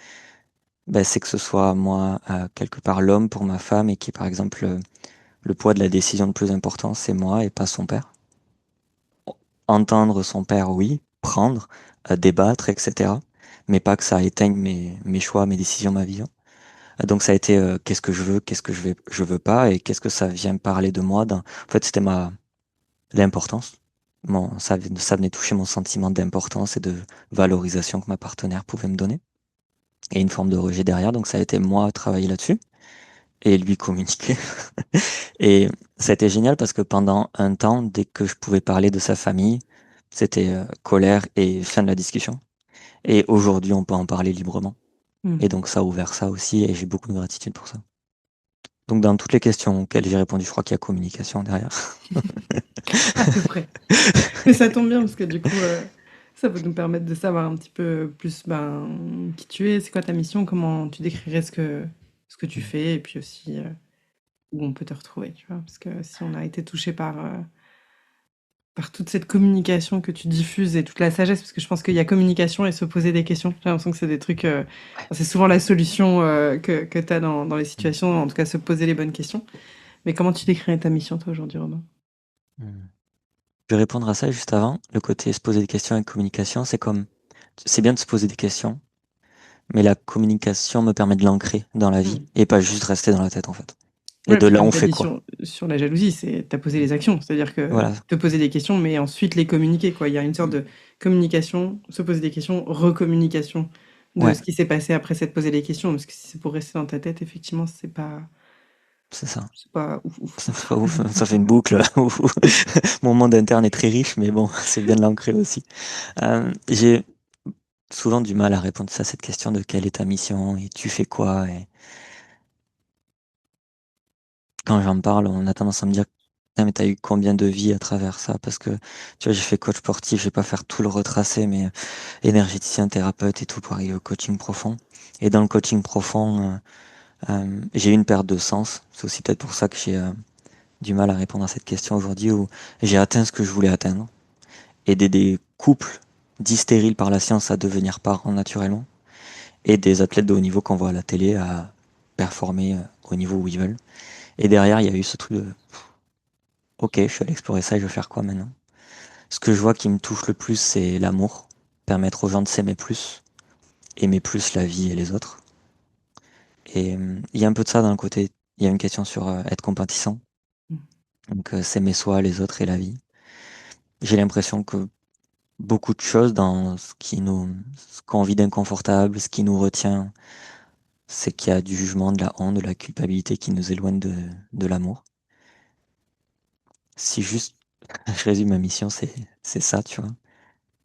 bah, c'est que ce soit moi, quelque part, l'homme pour ma femme et qui, par exemple, le poids de la décision le plus important, c'est moi et pas son père. Entendre son père, oui, prendre, débattre, etc. Mais pas que ça éteigne mes choix, mes décisions, ma vision. Donc ça a été qu'est-ce que je veux, qu'est-ce que je veux pas, et qu'est-ce que ça vient parler de moi. En fait, c'était l'importance. Ça venait toucher mon sentiment d'importance et de valorisation que ma partenaire pouvait me donner. Et une forme de rejet derrière, donc ça a été moi travailler là-dessus et lui communiquer. Et ça a été génial parce que pendant un temps, dès que je pouvais parler de sa famille, c'était colère et fin de la discussion. Et aujourd'hui, on peut en parler librement. Hmm. Et donc ça a ouvert ça aussi et j'ai beaucoup de gratitude pour ça. Donc dans toutes les questions auxquelles j'ai répondu, je crois qu'il y a communication derrière. À peu près. Mais ça tombe bien parce que du coup, ça peut nous permettre de savoir un petit peu plus qui tu es, c'est quoi ta mission, comment tu décrirais ce que tu fais et puis aussi où on peut te retrouver, tu vois. Parce que si on a été touché par toute cette communication que tu diffuses et toute la sagesse, parce que je pense qu'il y a communication et se poser des questions. J'ai l'impression que c'est des trucs, c'est souvent la solution que tu as dans les situations, en tout cas se poser les bonnes questions. Mais comment tu décrirais ta mission, toi, aujourd'hui, Romain? Hmm. Je vais répondre à ça juste avant. Le côté se poser des questions et communication, c'est bien de se poser des questions, mais la communication me permet de l'ancrer dans la vie Hmm. et pas juste rester dans la tête en fait. Et Ouais, de puis là, comme on tu as fait dit quoi? sur la jalousie, c'est tu as posé les actions. C'est-à-dire que Voilà, te poser des questions, mais ensuite les communiquer, quoi. Il y a une sorte de communication, se poser des questions, recommunication de ouais, ce qui s'est passé après s'être posé les questions. Parce que si c'est pour rester dans ta tête, effectivement, c'est ça. c'est pas ouf ouf. C'est pas ouf, ça fait une boucle. Mon monde interne est très riche, mais bon, c'est bien de l'ancrer aussi. J'ai souvent du mal à répondre à cette question de quelle est ta mission et tu fais quoi. Et quand j'en parle, on a tendance à me dire, putain, mais t'as eu combien de vies à travers ça? Parce que, tu vois, j'ai fait coach sportif, je vais pas faire tout le retracé, mais énergéticien, thérapeute et tout pour arriver au coaching profond. Et dans le coaching profond, j'ai eu une perte de sens. C'est aussi peut-être pour ça que j'ai du mal à répondre à cette question aujourd'hui où j'ai atteint ce que je voulais atteindre. Aider des couples dits stériles par la science à devenir parents naturellement. Et des athlètes de haut niveau qu'on voit à la télé à performer au niveau où ils veulent. Et derrière, il y a eu ce truc de ok, je suis allé explorer ça et je vais faire quoi maintenant? Ce que je vois qui me touche le plus, c'est l'amour. Permettre aux gens de s'aimer plus, aimer plus la vie et les autres. Et il y a un peu de ça dans le côté, il y a une question sur être compatissant. Donc s'aimer soi, les autres et la vie. J'ai l'impression que beaucoup de choses dans ce qu'on vit d'inconfortable, ce qui nous retient, c'est qu'il y a du jugement, de la honte, de la culpabilité qui nous éloigne de l'amour. Si juste, je résume ma mission, c'est ça, tu vois.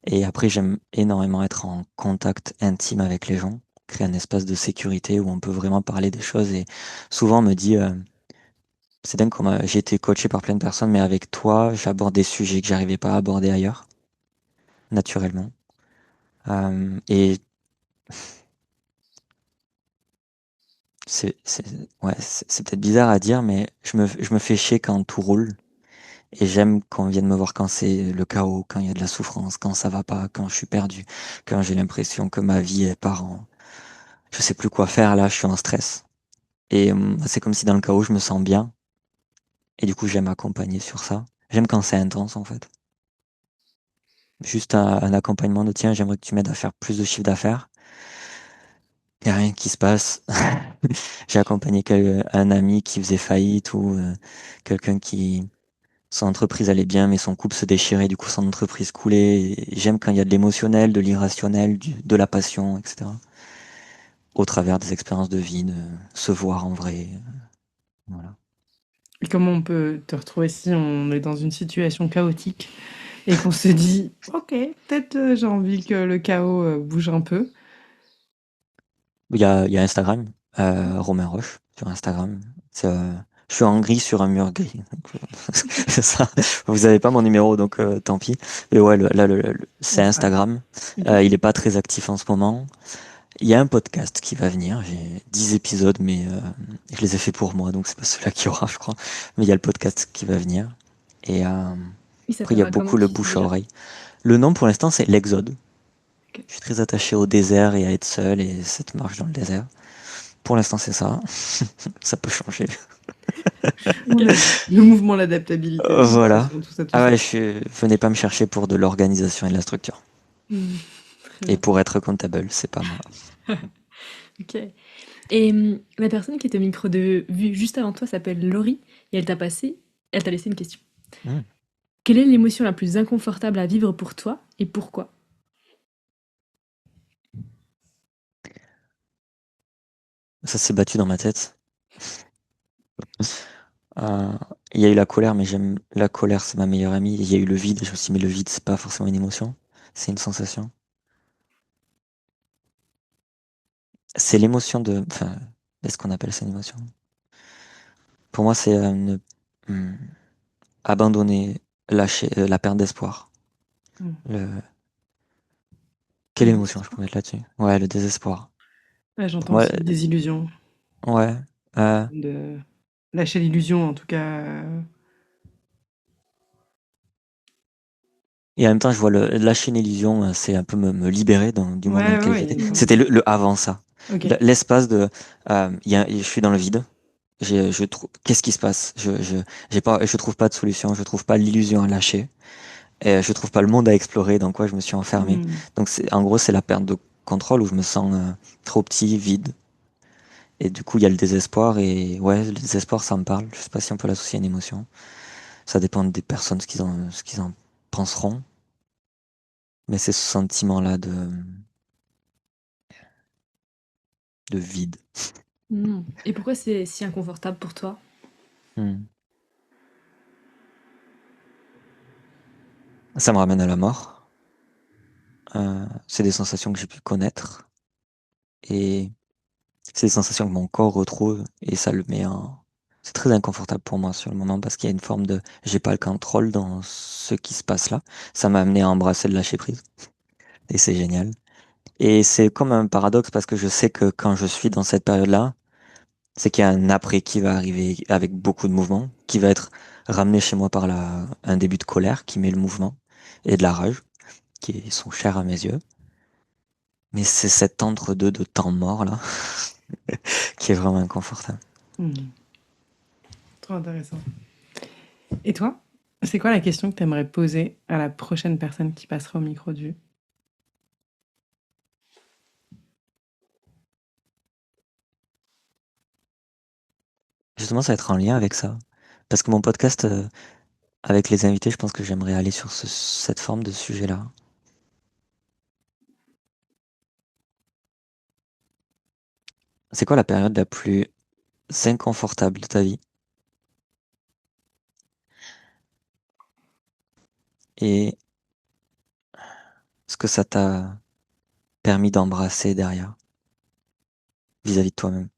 Et après, j'aime énormément être en contact intime avec les gens, créer un espace de sécurité où on peut vraiment parler des choses. Et souvent, on me dit, c'est dingue comment j'ai été coaché par plein de personnes, mais avec toi, j'aborde des sujets que j'arrivais pas à aborder ailleurs, naturellement. Et c'est, ouais, c'est peut-être bizarre à dire, mais je me fais chier quand tout roule. Et j'aime qu'on vienne me voir quand c'est le chaos, quand il y a de la souffrance, quand ça va pas, quand je suis perdu, quand j'ai l'impression que ma vie est part en, je sais plus quoi faire là, je suis en stress. Et c'est comme si dans le chaos, je me sens bien. Et du coup, j'aime accompagner sur ça. J'aime quand c'est intense, en fait. Juste un accompagnement de tiens, j'aimerais que tu m'aides à faire plus de chiffre d'affaires. Il n'y a rien qui se passe. J'ai accompagné un ami qui faisait faillite ou quelqu'un qui, son entreprise allait bien, mais son couple se déchirait, du coup son entreprise coulait. Et j'aime quand il y a de l'émotionnel, de l'irrationnel, de la passion, etc. Au travers des expériences de vie, de se voir en vrai. Voilà. Et comment on peut te retrouver si on est dans une situation chaotique et qu'on se dit: «OK, peut-être, j'ai envie que le chaos, bouge un peu». Il y a Instagram, Romain Roche sur Instagram. C'est, je suis en gris sur un mur gris. Donc, c'est ça. Vous avez pas mon numéro, donc tant pis. Mais ouais, c'est On sera Instagram. OK. Il est pas très actif en ce moment. Il y a un podcast qui va venir. J'ai 10 épisodes, mais je les ai fait pour moi, donc c'est pas celui-là qui aura, je crois. Mais il y a le podcast qui va venir. Et Il après, il y a s'appellera comment beaucoup le bouche à déjà? oreille. Le nom, pour l'instant, c'est l'Exode. Ok. Je suis très attaché au désert et à être seul et cette marche dans le désert. Pour l'instant, c'est ça. Ça peut changer. On a le mouvement, l'adaptabilité, Voilà. l'adaptation, tout ça, tout Ah ça. ouais, venez pas me chercher pour de l'organisation et de la structure. Mmh. Très Et bien. pour être comptable, c'est pas moi. Ok. Et la personne qui était au micro de vue juste avant toi s'appelle Laurie et elle t'a laissé une question. Hmm. Quelle est l'émotion la plus inconfortable à vivre pour toi et pourquoi? Ça s'est battu dans ma tête. Euh, Il y a eu la colère, mais j'aime la colère, c'est ma meilleure amie. Il y a eu le vide, et je me suis dit, mais le vide, c'est pas forcément une émotion, c'est une sensation. C'est l'émotion de, enfin, est-ce qu'on appelle ça une émotion? Pour moi, c'est hmm, abandonner, lâcher, la perte d'espoir. Mmh. Le, Le quelle émotion je peux désespoir. mettre là-dessus? Ouais, le désespoir. Ouais, Pour j'entends moi, aussi désillusion, ouais. euh, de lâcher l'illusion en tout cas, Et en même temps, je vois lâcher une illusion, c'est un peu me libérer du monde dans ouais, ouais, lequel ouais, il y a j'étais. une forme C'était de le avant ça. OK. L'espace de, je suis dans le vide. Qu'est-ce qui se passe? Je trouve pas de solution. Je trouve pas l'illusion à lâcher. Et je trouve pas le monde à explorer dans quoi je me suis enfermé. Mmh. Donc en gros, c'est la perte de contrôle où je me sens trop petit, vide. Et du coup, il y a le désespoir et ouais, le désespoir, ça me parle. Je sais pas si on peut l'associer à une émotion. Ça dépend des personnes ce qu'ils en penseront. Mais c'est ce sentiment-là de vide. Et pourquoi c'est si inconfortable pour toi? Hmm. Ça me ramène à la mort. C'est des sensations que j'ai pu connaître et c'est des sensations que mon corps retrouve et ça le met en... C'est très inconfortable pour moi sur le moment parce qu'il y a une forme de... J'ai pas le contrôle dans ce qui se passe là. Ça m'a amené à embrasser le lâcher prise et c'est génial. Et c'est comme un paradoxe parce que je sais que quand je suis dans cette période-là, c'est qu'il y a un après qui va arriver avec beaucoup de mouvement, qui va être ramené chez moi par un début de colère qui met le mouvement et de la rage, qui sont chers à mes yeux. Mais c'est cet entre-deux de temps mort là qui est vraiment inconfortable. Mmh. Trop intéressant. Et toi, c'est quoi la question que tu aimerais poser à la prochaine personne qui passera au micro de vue? Justement, ça va être en lien avec ça. Parce que mon podcast, avec les invités, je pense que j'aimerais aller sur cette forme de sujet-là. C'est quoi la période la plus inconfortable de ta vie? Et ce que ça t'a permis d'embrasser derrière, vis-à-vis de toi-même?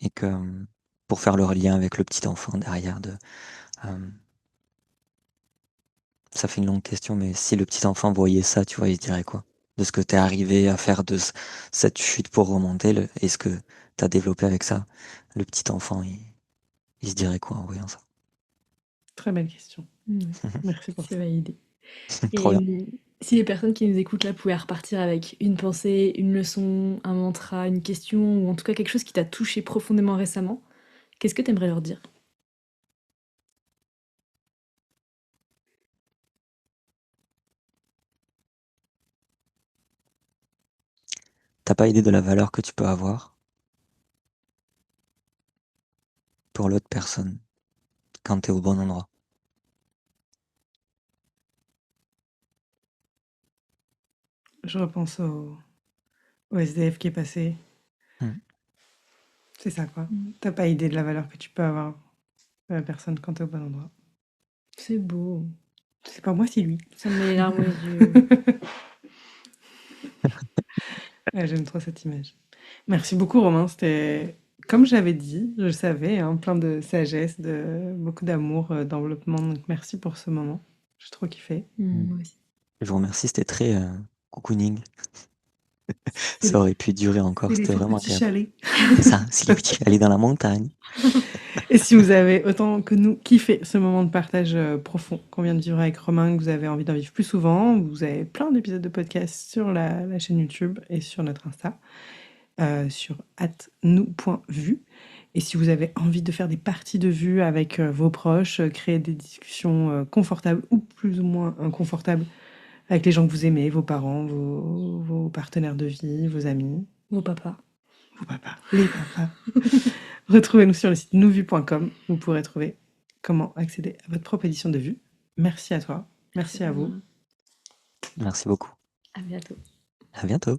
Et que, pour faire le lien avec le petit enfant derrière euh, ça fait une longue question, mais si le petit enfant voyait ça, tu vois, il se dirait quoi? De ce que t'es arrivé à faire cette chute pour remonter, et ce que t'as développé avec ça, le petit enfant, il se dirait quoi en voyant ça? Très belle question. Ouais, Merci pour c'est ça. validé. Trop Et bien. si les personnes qui nous écoutent là pouvaient repartir avec une pensée, une leçon, un mantra, une question, ou en tout cas quelque chose qui t'a touché profondément récemment, qu'est-ce que tu aimerais leur dire? T'as pas idée de la valeur que tu peux avoir pour l'autre personne quand t'es au bon endroit. Je repense au SDF qui est passé. Hmm. C'est ça, quoi. Mmh. T'as pas idée de la valeur que tu peux avoir pour la personne quand t'es au bon endroit. C'est beau. C'est pas moi, c'est lui. Ça me met les larmes aux yeux. Ouais, j'aime trop cette image. Merci beaucoup, Romain. C'était, comme j'avais dit, je savais, hein, plein de sagesse, de beaucoup d'amour, d'enveloppement. Donc, merci pour ce moment. J'ai trop kiffé. Moi aussi. Je vous remercie, c'était très cocooning. C'est Ça les, aurait pu durer encore, c'est c'était les vraiment petits agréable. chalets. C'est ça, c'est les petits aller dans la montagne. Et si vous avez autant que nous kiffé ce moment de partage profond qu'on vient de vivre avec Romain, que vous avez envie d'en vivre plus souvent, vous avez plein d'épisodes de podcast sur la chaîne YouTube et sur notre Insta, sur @nous.vu. Et si vous avez envie de faire des parties de vue avec vos proches, créer des discussions confortables ou plus ou moins inconfortables avec les gens que vous aimez, vos parents, vos partenaires de vie, vos amis, Vos papas. vos papas, les papas. Retrouvez-nous sur le site nouvu.com. Vous pourrez trouver comment accéder à votre propre édition de vue. Merci à toi. Merci à vous. Merci beaucoup. À bientôt. À bientôt.